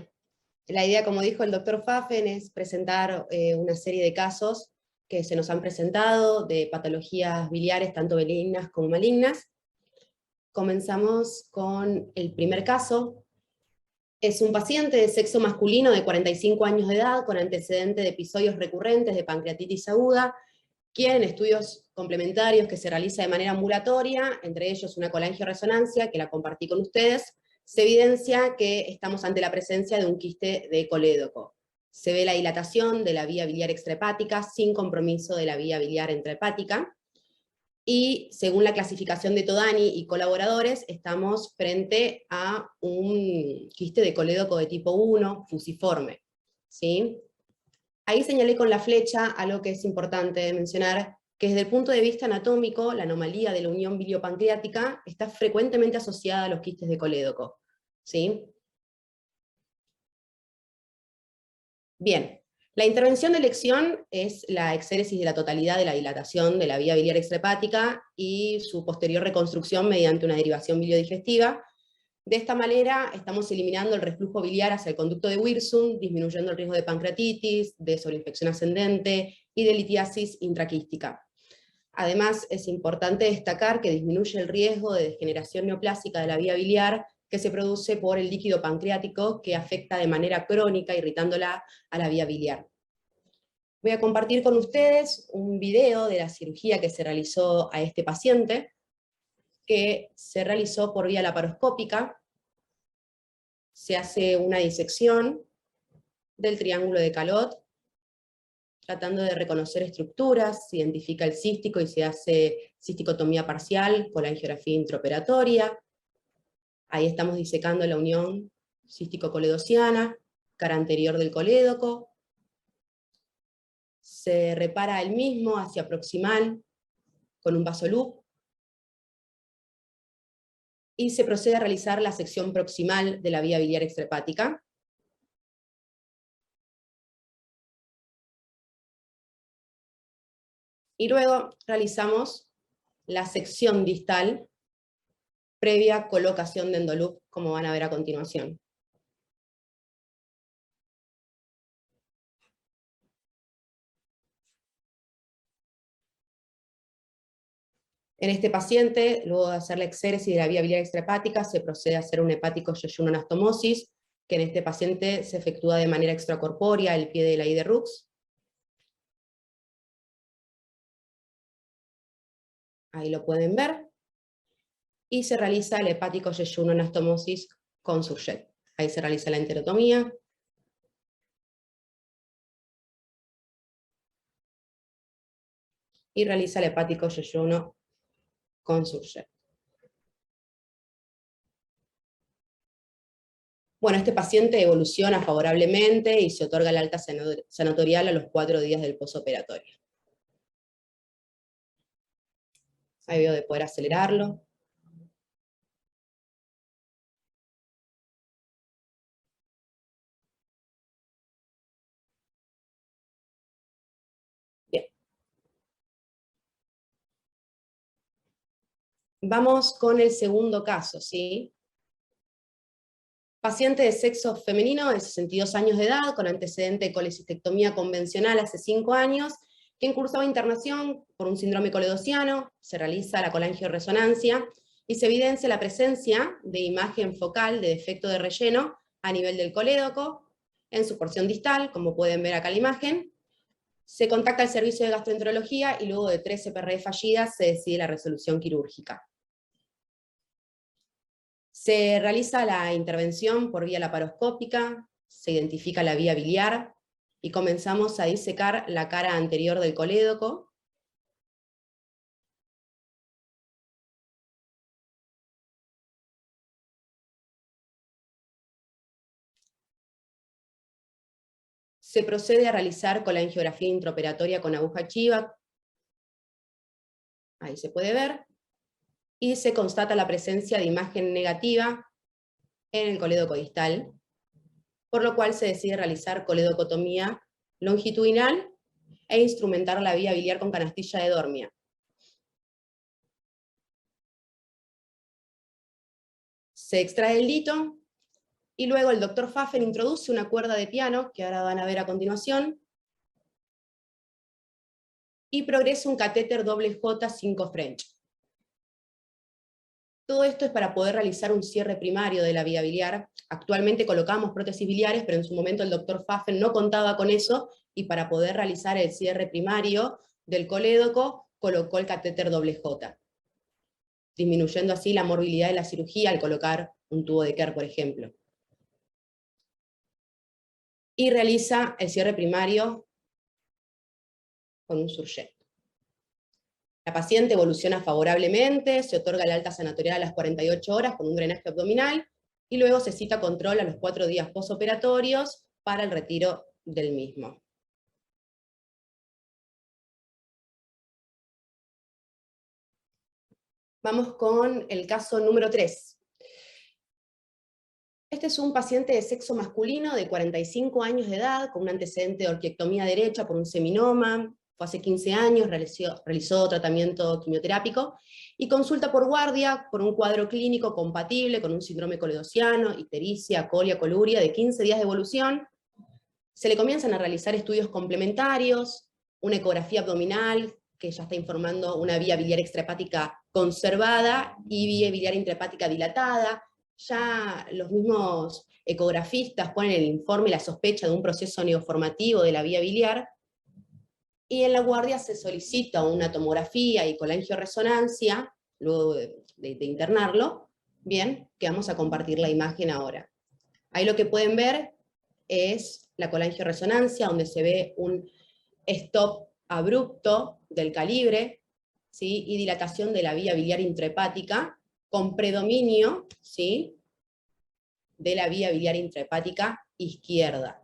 la idea, como dijo el doctor Pfaffen, es presentar una serie de casos que se nos han presentado de patologías biliares, tanto benignas como malignas. Comenzamos con el primer caso. Es un paciente de sexo masculino de 45 años de edad, con antecedente de episodios recurrentes de pancreatitis aguda, quien en estudios complementarios que se realiza de manera ambulatoria, entre ellos una colangioresonancia, que la compartí con ustedes, se evidencia que estamos ante la presencia de un quiste de colédoco. Se ve la dilatación de la vía biliar extrahepática sin compromiso de la vía biliar intrahepática, y según la clasificación de Todani y colaboradores, estamos frente a un quiste de colédoco de tipo 1, fusiforme, ¿sí? Ahí señalé con la flecha algo que es importante mencionar, que desde el punto de vista anatómico, la anomalía de la unión biliopancreática está frecuentemente asociada a los quistes de colédoco, ¿sí? Bien. La intervención de elección es la exéresis de la totalidad de la dilatación de la vía biliar extrahepática y su posterior reconstrucción mediante una derivación biliodigestiva. De esta manera estamos eliminando el reflujo biliar hacia el conducto de Wirsung, disminuyendo el riesgo de pancreatitis, de sobreinfección ascendente y de litiasis intraquística. Además, es importante destacar que disminuye el riesgo de degeneración neoplásica de la vía biliar que se produce por el líquido pancreático, que afecta de manera crónica, irritándola a la vía biliar. Voy a compartir con ustedes un video de la cirugía que se realizó a este paciente, que se realizó por vía laparoscópica. Se hace una disección del triángulo de Calot, tratando de reconocer estructuras, se identifica el cístico y se hace cisticotomía parcial con la angiografía intraoperatoria. Ahí estamos disecando la unión cístico-coledociana, cara anterior del colédoco. Se repara el mismo hacia proximal con un vasoloop. Y se procede a realizar la sección proximal de la vía biliar extrahepática. Y luego realizamos la sección distal previa colocación de endoloop, como van a ver a continuación. En este paciente, luego de hacer la exéresis de la vía biliar extrahepática, se procede a hacer un hepático yeyuno-anastomosis, que en este paciente se efectúa de manera extracorpórea al pie de la I de Rux. Ahí lo pueden ver. Y se realiza el hepático yeyuno-anastomosis con Surjet. Ahí se realiza la enterotomía. Y realiza el hepático yeyuno con Surjet. Bueno, este paciente evoluciona favorablemente y se otorga el alta sanatorial a los 4 días del posoperatorio. Ahí veo de poder acelerarlo. Bien. Vamos con el segundo caso, ¿sí? Paciente de sexo femenino de 62 años de edad, con antecedente de colecistectomía convencional hace 5 años, que cursaba internación por un síndrome coledociano, se realiza la colangioresonancia y se evidencia la presencia de imagen focal de defecto de relleno a nivel del colédoco, en su porción distal, como pueden ver acá en la imagen. Se contacta al servicio de gastroenterología y luego de 3 CPR fallidas se decide la resolución quirúrgica. Se realiza la intervención por vía laparoscópica, se identifica la vía biliar y comenzamos a disecar la cara anterior del colédoco. Se procede a realizar colangiografía intraoperatoria con aguja chiva, ahí se puede ver, y se constata la presencia de imagen negativa en el colédoco distal, por lo cual se decide realizar coledocotomía longitudinal e instrumentar la vía biliar con canastilla de Dormia. Se extrae el lito, y luego el doctor Pfaffen introduce una cuerda de piano, que ahora van a ver a continuación, y progresa un catéter J 5 French. Todo esto es para poder realizar un cierre primario de la vía biliar. Actualmente colocamos prótesis biliares, pero en su momento el doctor Pfaffen no contaba con eso, y para poder realizar el cierre primario del colédoco, colocó el catéter J, disminuyendo así la morbilidad de la cirugía al colocar un tubo de Kerr, por ejemplo. Y realiza el cierre primario con un Surjet. La paciente evoluciona favorablemente, se otorga el alta sanatorial a las 48 horas con un drenaje abdominal, y luego se cita control a los 4 días posoperatorios para el retiro del mismo. Vamos con el caso número 3. Este es un paciente de sexo masculino de 45 años de edad, con un antecedente de orquiectomía derecha por un seminoma, fue hace 15 años, realizó tratamiento quimioterápico, y consulta por guardia por un cuadro clínico compatible con un síndrome coledociano, ictericia, colia, coluria, de 15 días de evolución. Se le comienzan a realizar estudios complementarios, una ecografía abdominal, que ya está informando una vía biliar extrahepática conservada y vía biliar intrahepática dilatada. Ya los mismos ecografistas ponen en el informe la sospecha de un proceso neoformativo de la vía biliar, y en la guardia se solicita una tomografía y colangioresonancia, luego de internarlo, bien, que vamos a compartir la imagen ahora. Ahí lo que pueden ver es la colangioresonancia, donde se ve un stop abrupto del calibre, ¿sí? Y dilatación de la vía biliar intrahepática, con predominio, ¿sí?, de la vía biliar intrahepática izquierda.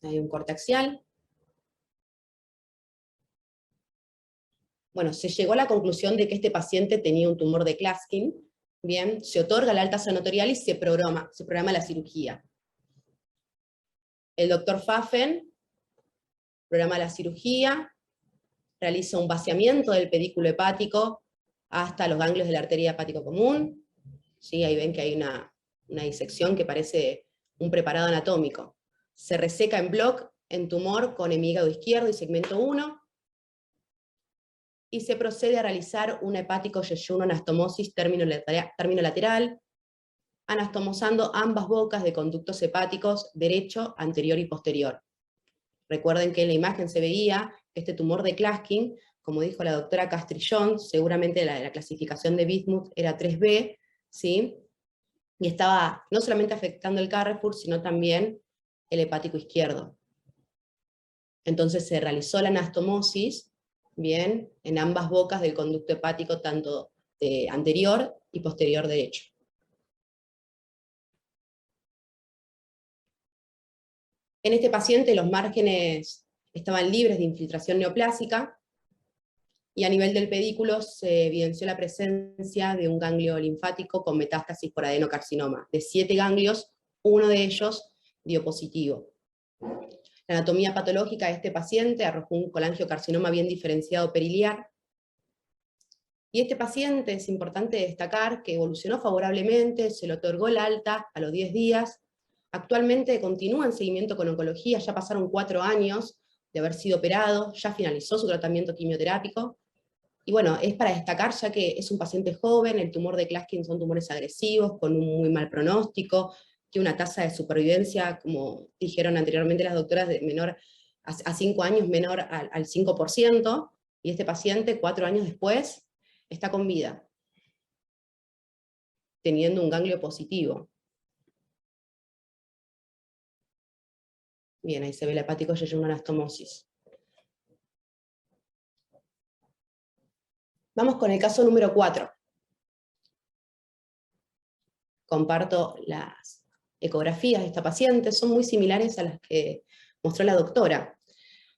Hay un corte axial. Bueno, se llegó a la conclusión de que este paciente tenía un tumor de Klatskin. Bien, se otorga la alta sanatorial y se programa la cirugía. El doctor Pfaffen programa la cirugía, realiza un vaciamiento del pedículo hepático hasta los ganglios de la arteria hepático común. ¿Sí? Ahí ven que hay una disección que parece un preparado anatómico. Se reseca en bloc en tumor con hemígado izquierdo y segmento 1, y se procede a realizar una hepático-yeyuno anastomosis término lateral, anastomosando ambas bocas de conductos hepáticos derecho, anterior y posterior. Recuerden que en la imagen se veía que este tumor de Klatskin, como dijo la doctora Castrillón, seguramente la clasificación de Bismuth era 3B, ¿sí? Y estaba no solamente afectando el Carrefour, sino también el hepático izquierdo. Entonces se realizó la anastomosis, bien, en ambas bocas del conducto hepático, tanto de anterior y posterior derecho. En este paciente los márgenes estaban libres de infiltración neoplásica, y a nivel del pedículo se evidenció la presencia de un ganglio linfático con metástasis por adenocarcinoma. De 7 ganglios, 1 de ellos dio positivo. La anatomía patológica de este paciente arrojó un colangiocarcinoma bien diferenciado periliar, y este paciente es importante destacar que evolucionó favorablemente, se le otorgó el alta a los 10 días, actualmente continúa en seguimiento con oncología, ya pasaron 4 años de haber sido operado, ya finalizó su tratamiento quimioterápico, y bueno, es para destacar ya que es un paciente joven, el tumor de Klatskin son tumores agresivos, con un muy mal pronóstico, que una tasa de supervivencia, como dijeron anteriormente las doctoras, de menor a 5 años menor al 5%, y este paciente 4 años después está con vida, teniendo un ganglio positivo. Bien, ahí se ve la hepático anastomosis. Vamos con el caso número 4. Comparto las ecografías de esta paciente, son muy similares a las que mostró la doctora.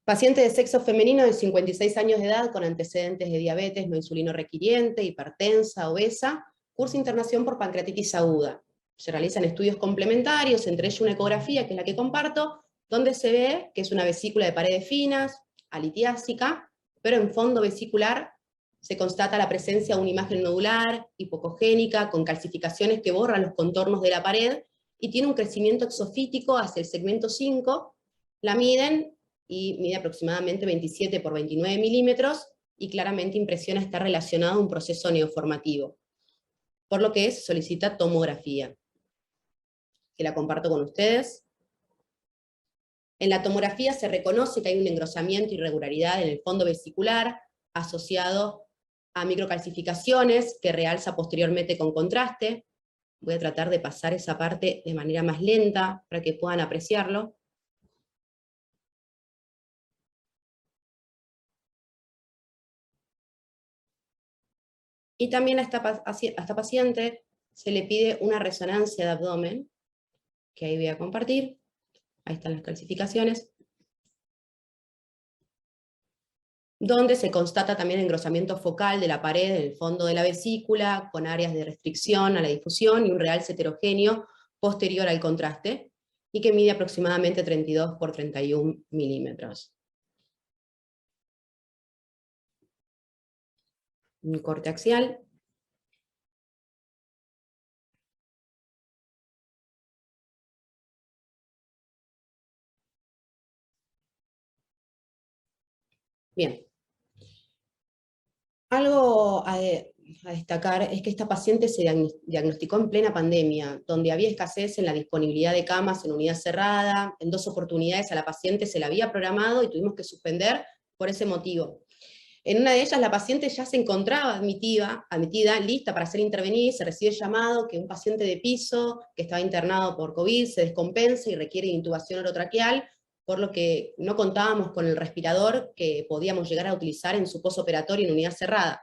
Paciente de sexo femenino de 56 años de edad, con antecedentes de diabetes no insulino requiriente, hipertensa, obesa, cursa internación por pancreatitis aguda. Se realizan estudios complementarios, entre ellos una ecografía, que es la que comparto, donde se ve que es una vesícula de paredes finas, alitiásica, pero en fondo vesicular se constata la presencia de una imagen nodular, hipocogénica, con calcificaciones que borran los contornos de la pared, y tiene un crecimiento exofítico hacia el segmento 5, la miden, y mide aproximadamente 27 por 29 milímetros, y claramente impresiona estar relacionado a un proceso neoformativo, por lo que se solicita tomografía, que la comparto con ustedes. En la tomografía se reconoce que hay un engrosamiento y irregularidad en el fondo vesicular, asociado a microcalcificaciones, que realza posteriormente con contraste. Voy a tratar de pasar esa parte de manera más lenta, para que puedan apreciarlo. Y también a esta paciente se le pide una resonancia de abdomen, que ahí voy a compartir. Ahí están las calcificaciones. Donde se constata también engrosamiento focal de la pared en el fondo de la vesícula, con áreas de restricción a la difusión y un realce heterogéneo posterior al contraste, y que mide aproximadamente 32 por 31 milímetros. Un corte axial. Bien. Algo a destacar es que esta paciente se diagnosticó en plena pandemia, donde había escasez en la disponibilidad de camas en unidad cerrada. En 2 oportunidades a la paciente se la había programado y tuvimos que suspender por ese motivo. En una de ellas la paciente ya se encontraba admitida, lista para ser intervenida, y se recibe llamado que un paciente de piso que estaba internado por COVID se descompensa y requiere de intubación orotraqueal, por lo que no contábamos con el respirador que podíamos llegar a utilizar en su posoperatorio en unidad cerrada.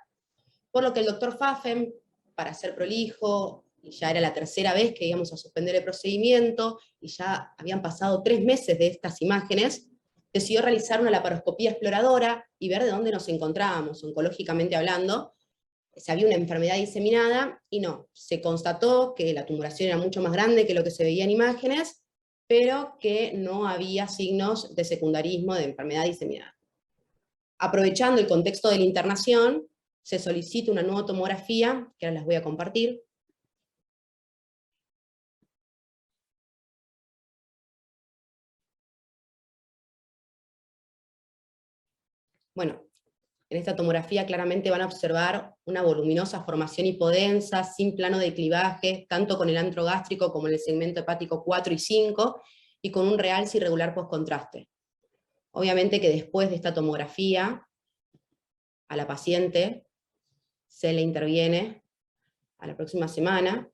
Por lo que el doctor Pfaffen, para ser prolijo, y ya era la 3ª vez que íbamos a suspender el procedimiento, y ya habían pasado 3 meses de estas imágenes, decidió realizar una laparoscopía exploradora y ver de dónde nos encontrábamos, oncológicamente hablando, si había una enfermedad diseminada, y no, se constató que la tumoración era mucho más grande que lo que se veía en imágenes, pero que no había signos de secundarismo de enfermedad diseminada. Aprovechando el contexto de la internación, se solicita una nueva tomografía, que ahora las voy a compartir. Bueno, en esta tomografía claramente van a observar una voluminosa formación hipodensa, sin plano de clivaje, tanto con el antro gástrico como en el segmento hepático 4 y 5, y con un realce irregular postcontraste. Obviamente que después de esta tomografía, a la paciente se le interviene a la próxima semana,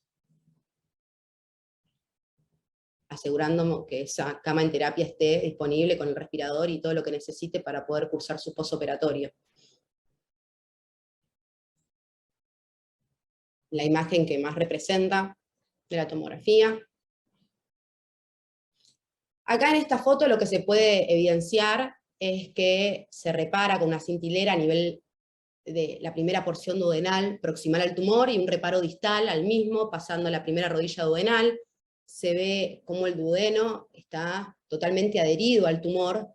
asegurando que esa cama en terapia esté disponible con el respirador y todo lo que necesite para poder cursar su posoperatorio. La imagen que más representa de la tomografía. Acá en esta foto lo que se puede evidenciar es que se repara con una cintilera a nivel de la primera porción duodenal proximal al tumor y un reparo distal al mismo, pasando la primera rodilla duodenal. Se ve cómo el duodeno está totalmente adherido al tumor.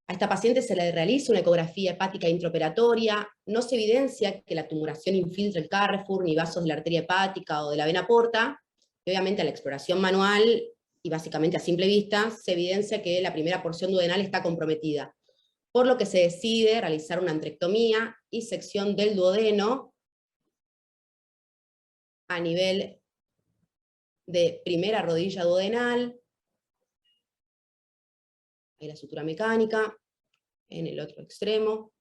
A esta paciente se le realiza una ecografía hepática intraoperatoria, no se evidencia que la tumoración infiltre el Carrefour, ni vasos de la arteria hepática o de la vena porta, y obviamente a la exploración manual, y básicamente a simple vista, se evidencia que la primera porción duodenal está comprometida, por lo que se decide realizar una antrectomía y sección del duodeno a nivel de primera rodilla duodenal, ahí la sutura mecánica, en el otro extremo.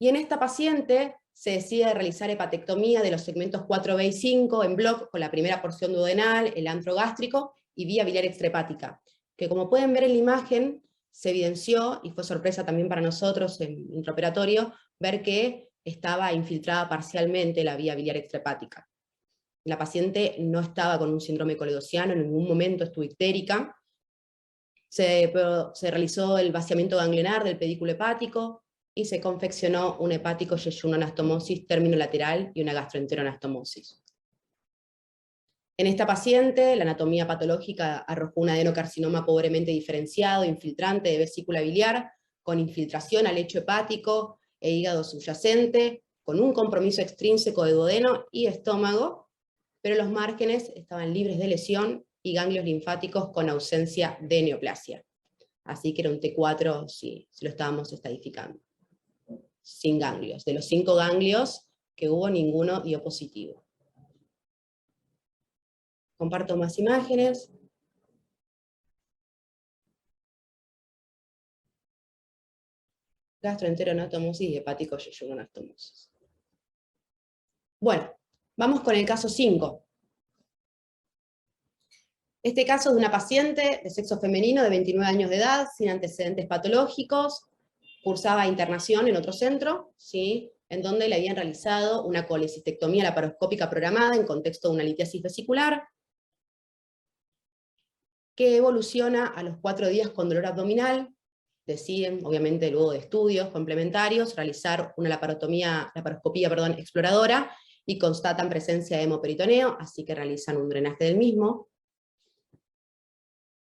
Y en esta paciente se decide realizar hepatectomía de los segmentos 4B y 5 en bloc con la primera porción duodenal, el antro gástrico y vía biliar extrahepática, que como pueden ver en la imagen, se evidenció, y fue sorpresa también para nosotros en intraoperatorio, ver que estaba infiltrada parcialmente la vía biliar extrahepática. La paciente no estaba con un síndrome coledociano, en ningún momento estuvo ictérica. Se realizó el vaciamiento ganglionar del pedículo hepático y se confeccionó un hepático yeyuno-anastomosis término lateral y una gastroenteroanastomosis. En esta paciente, la anatomía patológica arrojó un adenocarcinoma pobremente diferenciado, infiltrante de vesícula biliar, con infiltración al lecho hepático e hígado subyacente, con un compromiso extrínseco de duodeno y estómago, pero los márgenes estaban libres de lesión y ganglios linfáticos con ausencia de neoplasia. Así que era un T4 si lo estábamos estadificando. Sin ganglios. De los 5 ganglios que hubo, ninguno dio positivo. Comparto más imágenes. Gastroenteroanastomosis y hepático yeyuno-anastomosis. Bueno, vamos con el caso 5. Este caso es de una paciente de sexo femenino de 29 años de edad, sin antecedentes patológicos, cursaba internación en otro centro, ¿sí?, en donde le habían realizado una colecistectomía laparoscópica programada en contexto de una litiasis vesicular, que evoluciona a los 4 días con dolor abdominal. Deciden, obviamente luego de estudios complementarios, realizar una laparoscopía exploradora, y constatan presencia de hemoperitoneo, así que realizan un drenaje del mismo.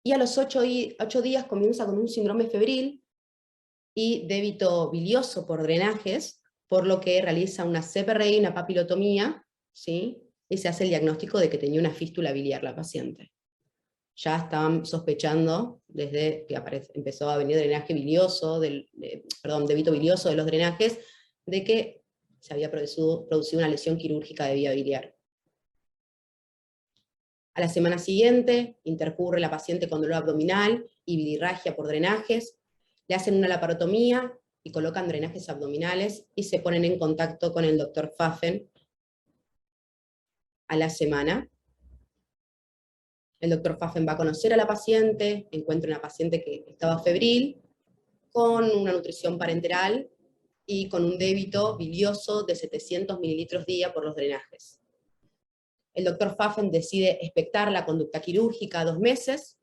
Y a los 8 días comienza con un síndrome febril y débito bilioso por drenajes, por lo que realiza una CPRI, una papilotomía, ¿sí?, y se hace el diagnóstico de que tenía una fístula biliar la paciente. Ya estaban sospechando, desde que empezó a venir drenaje bilioso, débito bilioso de los drenajes, de que se había producido una lesión quirúrgica de vía biliar. A la semana siguiente, intercurre la paciente con dolor abdominal y bilirragia por drenajes, le hacen una laparotomía y colocan drenajes abdominales y se ponen en contacto con el doctor Pfaffen a la semana. El doctor Pfaffen va a conocer a la paciente, encuentra una paciente que estaba febril, con una nutrición parenteral y con un débito bilioso de 700 mililitros día por los drenajes. El doctor Pfaffen decide expectar la conducta quirúrgica a 2 meses,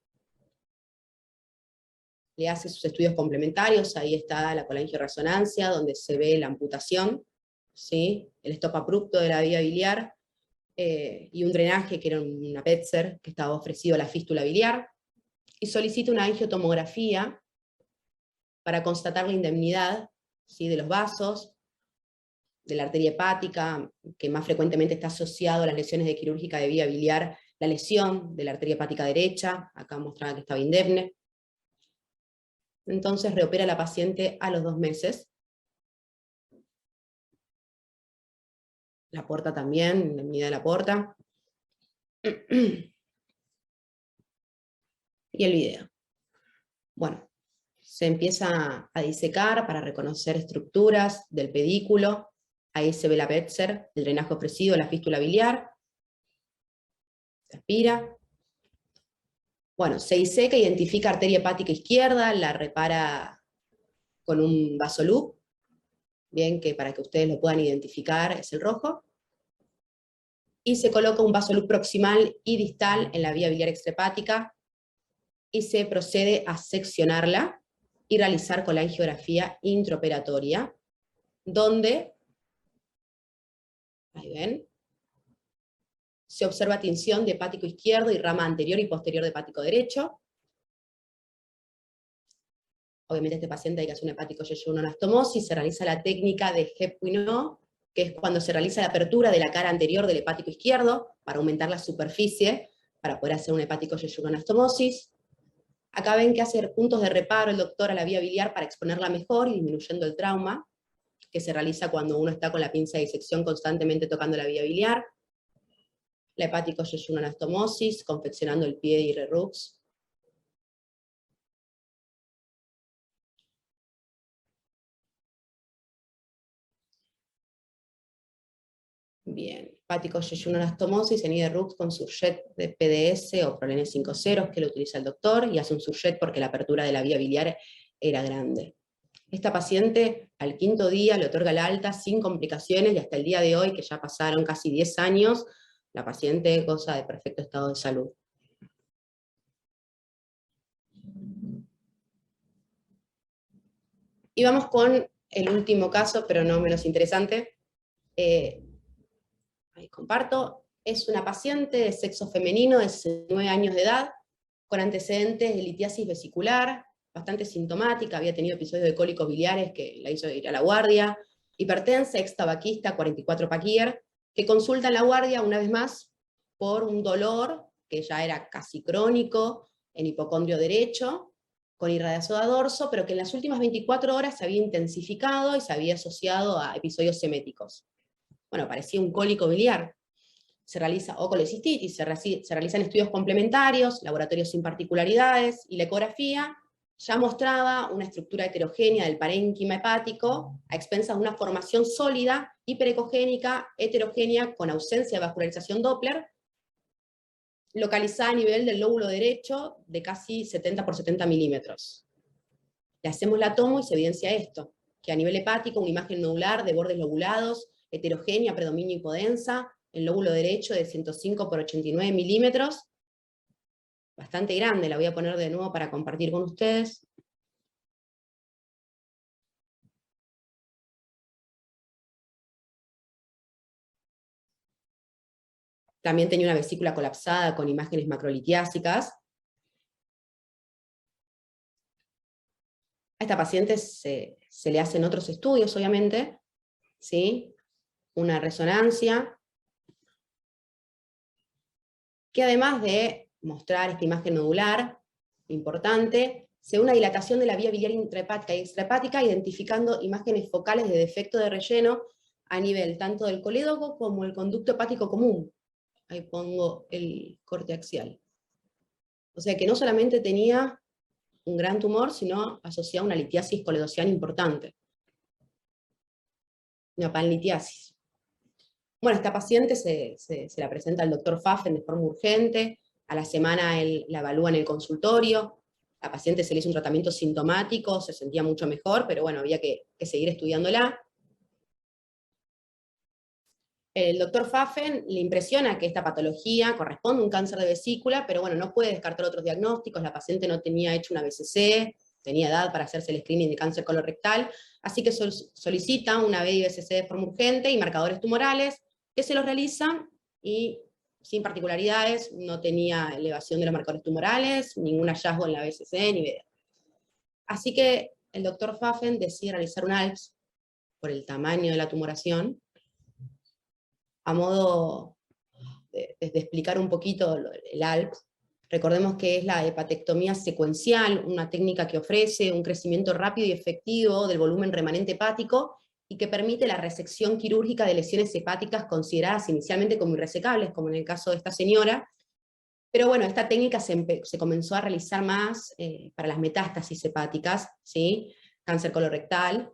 le hace sus estudios complementarios, ahí está la colangioresonancia, donde se ve la amputación, ¿sí?, el stop abrupto de la vía biliar, y un drenaje que era una Petzer que estaba ofrecido a la fístula biliar, y solicita una angiotomografía para constatar la indemnidad, ¿sí?, de los vasos, de la arteria hepática, que más frecuentemente está asociado a las lesiones de quirúrgica de vía biliar, la lesión de la arteria hepática derecha, acá mostraba que estaba indemne. Entonces reopera a la paciente a los 2 meses. La porta también, indemnidad de la porta. Y el video. Bueno, se empieza a disecar para reconocer estructuras del pedículo. Ahí se ve la Petzer, el drenaje ofrecido, la fístula biliar. Se aspira. Bueno, se diseca, identifica arteria hepática izquierda, la repara con un vasoloop, bien, que para que ustedes lo puedan identificar es el rojo. Y se coloca un vasoloop proximal y distal en la vía biliar extrahepática, y se procede a seccionarla y realizar colangiografía intraoperatoria, donde, ahí ven, se observa tinción de hepático izquierdo y rama anterior y posterior de hepático derecho. Obviamente a este paciente hay que hacer un hepático yeyuno anastomosis, se realiza la técnica de Hep-Quinot, que es cuando se realiza la apertura de la cara anterior del hepático izquierdo, para aumentar la superficie, para poder hacer un hepático yeyuno anastomosis. Acá ven que hace puntos de reparo el doctor a la vía biliar para exponerla mejor y disminuyendo el trauma, que se realiza cuando uno está con la pinza de disección constantemente tocando la vía biliar. La hepático yeyuno anastomosis, confeccionando el pie de IRRux. Bien, hepático yeyuno anastomosis en IRRux con surjet de PDS o Prolene 5.0, que lo utiliza el doctor, y hace un surjet porque la apertura de la vía biliar era grande. Esta paciente al 5.º día le otorga el alta sin complicaciones, y hasta el día de hoy, que ya pasaron casi 10 años, la paciente goza de perfecto estado de salud. Y vamos con el último caso, pero no menos interesante. Ahí comparto. Es una paciente de sexo femenino de 19 años de edad, con antecedentes de litiasis vesicular, bastante sintomática, había tenido episodios de cólicos biliares que la hizo ir a la guardia, hipertensa, ex tabaquista, 44 Paquier, que consulta en la guardia una vez más por un dolor que ya era casi crónico en hipocondrio derecho, con irradiación dorso, pero que en las últimas 24 horas se había intensificado y se había asociado a episodios seméticos. Bueno, parecía un cólico biliar. Se realiza, o colecistitis, se realizan estudios complementarios, laboratorios sin particularidades, y la ecografía ya mostraba una estructura heterogénea del parénquima hepático, a expensas de una formación sólida, hiperecogénica, heterogénea, con ausencia de vascularización Doppler, localizada a nivel del lóbulo derecho de casi 70 por 70 milímetros. Le hacemos la tomo y se evidencia esto, que a nivel hepático una imagen nodular de bordes lobulados, heterogénea, predominio hipodensa, el lóbulo derecho de 105 por 89 milímetros, bastante grande, la voy a poner de nuevo para compartir con ustedes. También tenía una vesícula colapsada con imágenes macrolitiásicas. A esta paciente se le hacen otros estudios, obviamente, ¿sí? Una resonancia, que además de mostrar esta imagen nodular, importante, se ve una dilatación de la vía biliar intrahepática y extrahepática, identificando imágenes focales de defecto de relleno a nivel tanto del colédoco como el conducto hepático común. Ahí pongo el corte axial. O sea que no solamente tenía un gran tumor, sino asociado a una litiasis coledociana importante. Una panlitiasis. Bueno, esta paciente se la presenta al doctor Pfaffen de forma urgente, a la semana él la evalúa en el consultorio, la paciente se le hizo un tratamiento sintomático, se sentía mucho mejor, pero bueno, había que seguir estudiándola. El doctor Pfaffen le impresiona que esta patología corresponde a un cáncer de vesícula, pero bueno, no puede descartar otros diagnósticos, la paciente no tenía hecho una BCC, tenía edad para hacerse el screening de cáncer colorectal, así que solicita una BI-BCC de forma urgente y marcadores tumorales, que se los realizan, y sin particularidades, no tenía elevación de los marcadores tumorales, ningún hallazgo en la BCC, ni BD. Así que el doctor Pfaffen decide realizar un ALPS, por el tamaño de la tumoración, a modo de explicar un poquito el ALPS. Recordemos que es la hepatectomía secuencial, una técnica que ofrece un crecimiento rápido y efectivo del volumen remanente hepático, y que permite la resección quirúrgica de lesiones hepáticas consideradas inicialmente como irresecables, como en el caso de esta señora. Pero bueno, esta técnica se comenzó a realizar más para las metástasis hepáticas, ¿sí? Cáncer colorectal.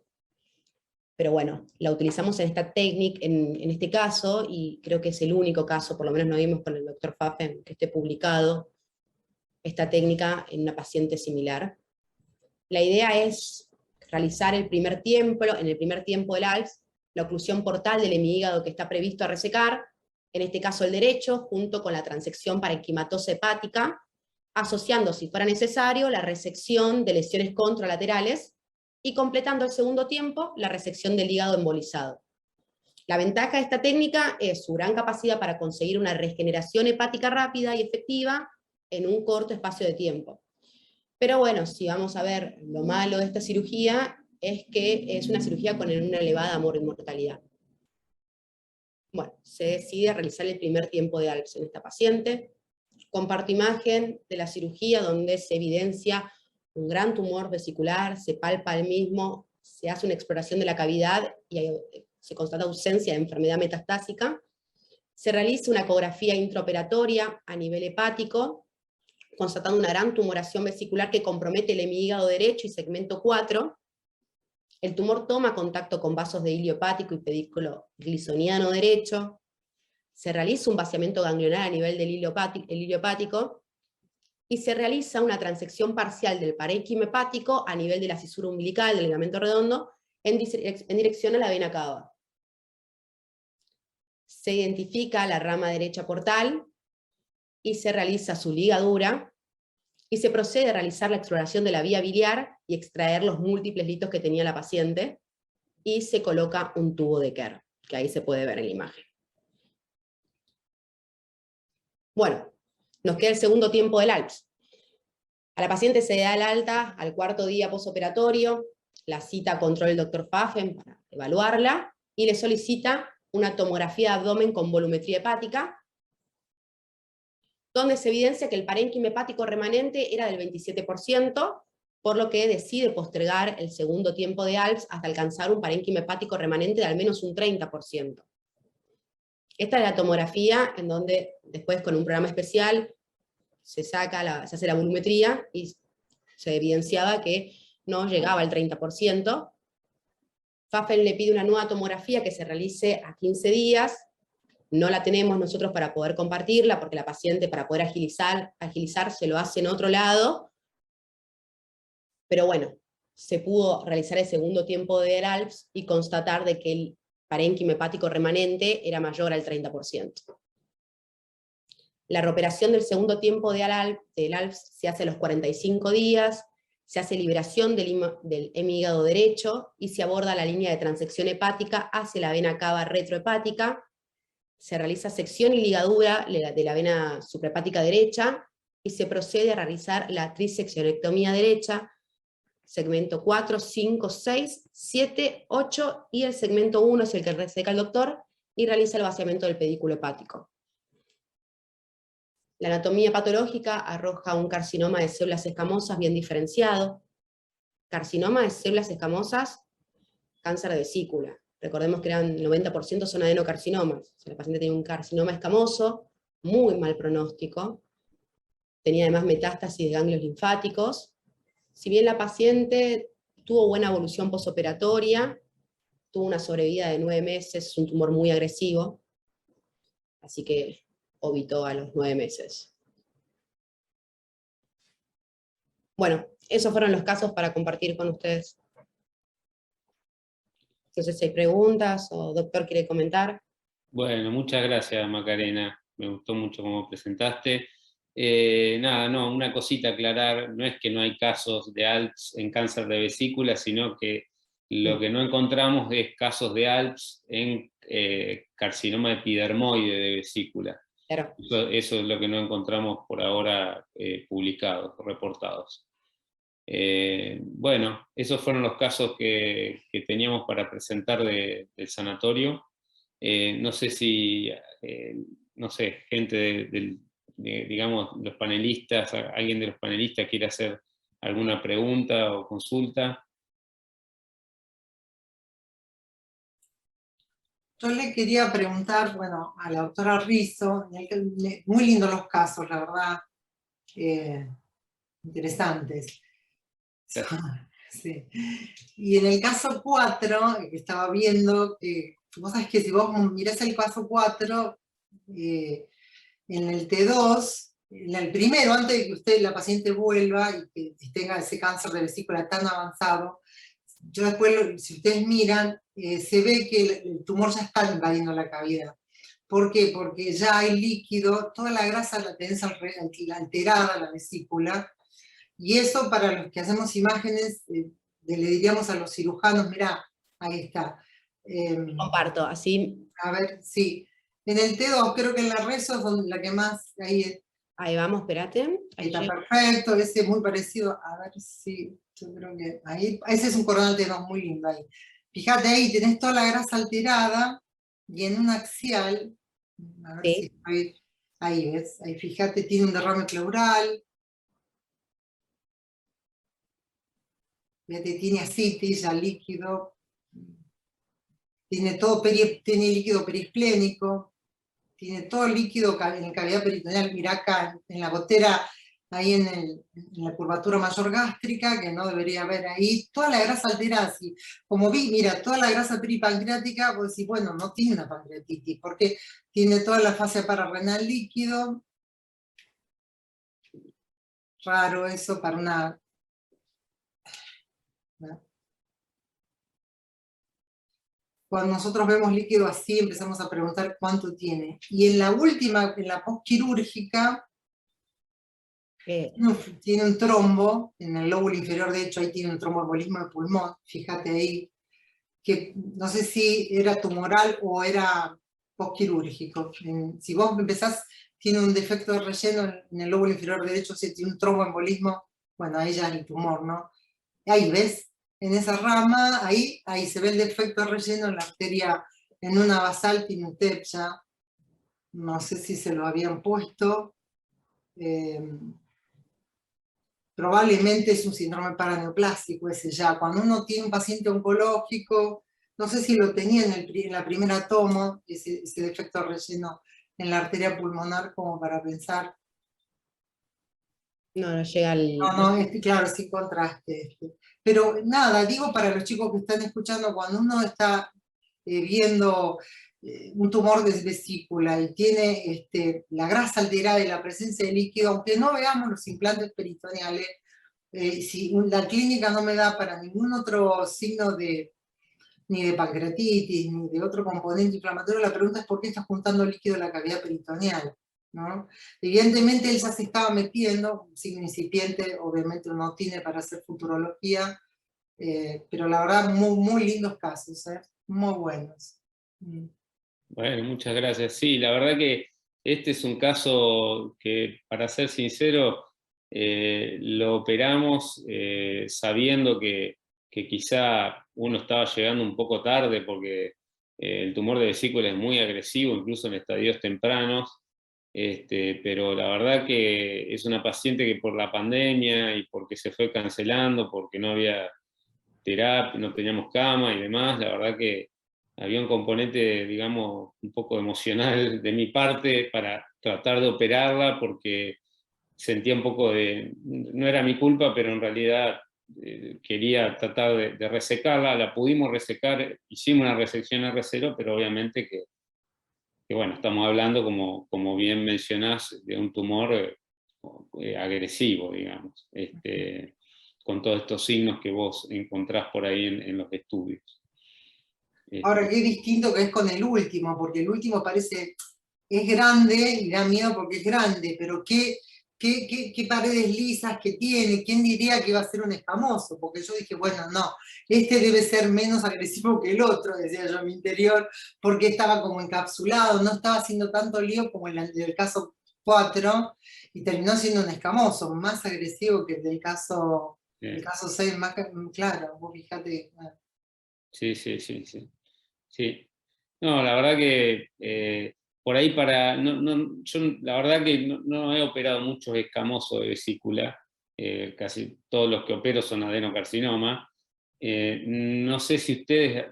Pero bueno, la utilizamos en esta técnica, en este caso, y creo que es el único caso, por lo menos no vimos con el doctor Pfaffen, que esté publicado esta técnica en una paciente similar. La idea es realizar en el primer tiempo del ALPS, la oclusión portal del hemihígado que está previsto a resecar, en este caso el derecho, junto con la transección parenquimatosa hepática, asociando, si fuera necesario, la resección de lesiones contralaterales y completando el segundo tiempo la resección del hígado embolizado. La ventaja de esta técnica es su gran capacidad para conseguir una regeneración hepática rápida y efectiva en un corto espacio de tiempo. Pero bueno, si vamos a ver lo malo de esta cirugía, es que es una cirugía con una elevada mortalidad. Bueno, se decide realizar el primer tiempo de ALPS en esta paciente. Comparto imagen de la cirugía donde se evidencia un gran tumor vesicular, se palpa el mismo, se hace una exploración de la cavidad y se constata ausencia de enfermedad metastásica. Se realiza una ecografía intraoperatoria a nivel hepático, constatando una gran tumoración vesicular que compromete el hemihígado derecho y segmento 4. El tumor toma contacto con vasos de hilio hepático y pedículo glisoniano derecho. Se realiza un vaciamiento ganglionar a nivel del hilio hepático, y se realiza una transección parcial del parénquima hepático a nivel de la cisura umbilical del ligamento redondo en dirección a la vena cava. Se identifica la rama derecha portal y se realiza su ligadura, y se procede a realizar la exploración de la vía biliar y extraer los múltiples litos que tenía la paciente, y se coloca un tubo de Kerr, que ahí se puede ver en la imagen. Bueno, nos queda el segundo tiempo del ALPS. A la paciente se da el alta al cuarto día posoperatorio, la cita a control del doctor Pfaffen para evaluarla, y le solicita una tomografía de abdomen con volumetría hepática, donde se evidencia que el parénquima hepático remanente era del 27%, por lo que decide postergar el segundo tiempo de ALPS hasta alcanzar un parénquima hepático remanente de al menos un 30%. Esta es la tomografía en donde después con un programa especial se hace la volumetría y se evidenciaba que no llegaba al 30%. Pfaffen le pide una nueva tomografía que se realice a 15 días, no la tenemos nosotros para poder compartirla, porque la paciente para poder agilizar se lo hace en otro lado, pero bueno, se pudo realizar el segundo tiempo de ALPS y constatar de que el parénquima hepático remanente era mayor al 30%. La reoperación del segundo tiempo del ALPS se hace a los 45 días, se hace liberación del hemihígado derecho y se aborda la línea de transección hepática hacia la vena cava retrohepática, se realiza sección y ligadura de la vena suprahepática derecha y se procede a realizar la triseccionectomía derecha, segmento 4, 5, 6, 7, 8 y el segmento 1 es el que reseca el doctor y realiza el vaciamiento del pedículo hepático. La anatomía patológica arroja un carcinoma de células escamosas bien diferenciado. Carcinoma de células escamosas, cáncer de vesícula. Recordemos que el 90% son adenocarcinomas. O sea, la paciente tiene un carcinoma escamoso, muy mal pronóstico. Tenía además metástasis de ganglios linfáticos. Si bien la paciente tuvo buena evolución posoperatoria, tuvo una sobrevida de 9 meses, es un tumor muy agresivo. Así que obitó a los 9 meses. Bueno, esos fueron los casos para compartir con ustedes. No sé si hay preguntas o doctor quiere comentar. Bueno, muchas gracias Macarena, me gustó mucho cómo presentaste. Una cosita a aclarar, no es que no hay casos de ALPS en cáncer de vesícula, sino que lo que no encontramos es casos de ALPS en carcinoma epidermoide de vesícula. Claro. Eso es lo que no encontramos por ahora publicados, reportados. Bueno, esos fueron los casos que teníamos para presentar del sanatorio. No sé si, gente digamos, los panelistas, alguien de los panelistas quiere hacer alguna pregunta o consulta. Yo le quería preguntar, bueno, a la doctora Rizzo, muy lindos los casos, la verdad, interesantes. Sí. Y en el caso 4, que estaba viendo, vos sabés que si vos mirás el caso 4, en el T2, en el primero, antes de que la paciente vuelva y que tenga ese cáncer de vesícula tan avanzado, yo después, si ustedes miran, se ve que el tumor ya está invadiendo la cavidad. ¿Por qué? Porque ya hay líquido, toda la grasa la tenés alterada, la vesícula, y eso para los que hacemos imágenes, le diríamos a los cirujanos, mirá, ahí está. Comparto, así. A ver, sí. En el T2, creo que en la reso es donde la que más, Ahí vamos, espérate. ahí está perfecto, ese es muy parecido, a ver si, yo creo que ahí, ese es un coronal T2 muy lindo ahí. Fíjate ahí, tenés toda la grasa alterada, y en un axial, a ver Sí. si ahí ves, ahí fíjate, tiene un derrame pleural, fíjate, tiene ascitis, ya líquido, tiene todo tiene líquido perisplénico, tiene todo el líquido en cavidad peritoneal, mirá acá en la gotera, ahí en la curvatura mayor gástrica, que no debería haber ahí, toda la grasa alterada, así, como vi, mira, toda la grasa peripancreática, vos decís, bueno, no tiene una pancreatitis, porque tiene toda la fase pararrenal líquido, raro eso para una... ¿no? Cuando nosotros vemos líquido así, empezamos a preguntar cuánto tiene. Y en la última, en la postquirúrgica, tiene un trombo, en el lóbulo inferior, de hecho, ahí tiene un tromboembolismo de pulmón, fíjate ahí, que no sé si era tumoral o era postquirúrgico. Si vos empezás, tiene un defecto de relleno en el lóbulo inferior derecho, si tiene un tromboembolismo, bueno, ahí ya es el tumor, ¿no? Ahí ves, en esa rama, ahí se ve el defecto de relleno en la arteria, en una basal pinutepsia, no sé si se lo habían puesto, probablemente es un síndrome paraneoplásico ese ya, cuando uno tiene un paciente oncológico, no sé si lo tenía en la primera toma, ese defecto de relleno en la arteria pulmonar, como para pensar. No llega al... No, claro, sí contraste. Pero nada, digo para los chicos que están escuchando, cuando uno está viendo un tumor de vesícula y tiene la grasa alterada y la presencia de líquido, aunque no veamos los implantes peritoneales, si la clínica no me da para ningún otro signo ni de pancreatitis, ni de otro componente inflamatorio, la pregunta es por qué está juntando líquido en la cavidad peritoneal, ¿no? Evidentemente él ya se estaba metiendo, un signo incipiente, obviamente uno tiene para hacer futurología, pero la verdad muy lindos casos, muy buenos. Bueno, muchas gracias. Sí, la verdad que este es un caso que, para ser sincero, lo operamos sabiendo que quizá uno estaba llegando un poco tarde porque el tumor de vesícula es muy agresivo, incluso en estadios tempranos, pero la verdad que es una paciente que por la pandemia y porque se fue cancelando, porque no había terapia, no teníamos cama y demás, la verdad que había un componente, digamos, un poco emocional de mi parte para tratar de operarla porque sentía un poco de, no era mi culpa, pero en realidad quería tratar de resecarla, la pudimos resecar, hicimos una resección R0, pero obviamente que bueno, estamos hablando, como bien mencionás, de un tumor agresivo, digamos, con todos estos signos que vos encontrás por ahí en los estudios. Ahora, qué distinto que es con el último, porque el último parece, es grande y da miedo porque es grande, pero qué paredes lisas que tiene, ¿quién diría que iba a ser un escamoso? Porque yo dije, bueno, no, este debe ser menos agresivo que el otro, decía yo en mi interior, porque estaba como encapsulado, no estaba haciendo tanto lío como en el caso 4, y terminó siendo un escamoso, más agresivo que el caso 6, más claro, vos fijate. Sí. Sí. No, la verdad que por ahí yo la verdad que no he operado muchos escamosos de vesícula, casi todos los que opero son adenocarcinoma. No sé si ustedes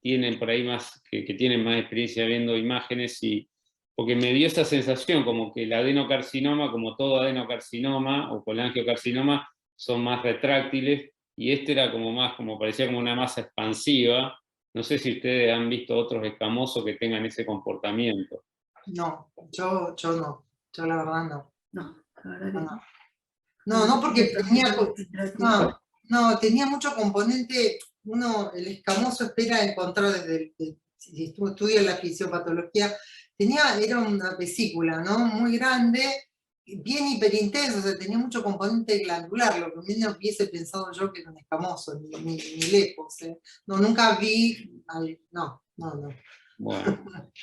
tienen por ahí más, que tienen más experiencia viendo imágenes, porque me dio esa sensación como que el adenocarcinoma, como todo adenocarcinoma o colangiocarcinoma, son más retráctiles, y era como más, como parecía como una masa expansiva. No sé si ustedes han visto otros escamosos que tengan ese comportamiento. No, yo no, yo la verdad no. No, la verdad que no. No, porque tenía mucho componente, el escamoso espera encontrar si estudia la fisiopatología, era una vesícula, ¿no? Muy grande, bien hiperintenso, o sea, tenía mucho componente glandular, lo que no hubiese pensado yo que era un escamoso, ni lepos. No, nunca vi, no.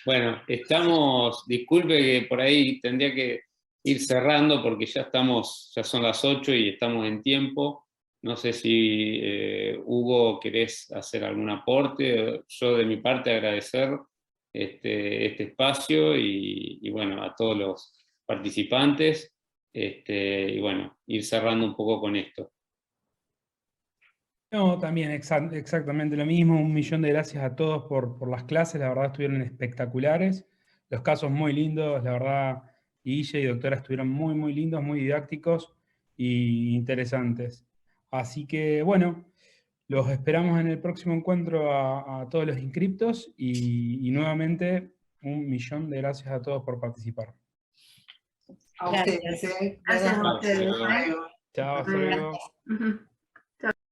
Bueno, disculpe que por ahí tendría que ir cerrando porque ya son las 8 y estamos en tiempo. No sé si Hugo, querés hacer algún aporte. Yo de mi parte agradecer este espacio y bueno, a todos los participantes, y bueno, ir cerrando un poco con esto. No, también exactamente lo mismo. 1.000.000 de gracias a todos por las clases, la verdad estuvieron espectaculares. Los casos muy lindos, la verdad, Guille y doctora estuvieron muy lindos, muy didácticos y interesantes. Así que bueno, los esperamos en el próximo encuentro a todos los inscriptos y nuevamente 1.000.000 de gracias a todos por participar. A ustedes, Gracias a ustedes. Hasta luego. Chao, hasta Muy bien. luego. Ujú.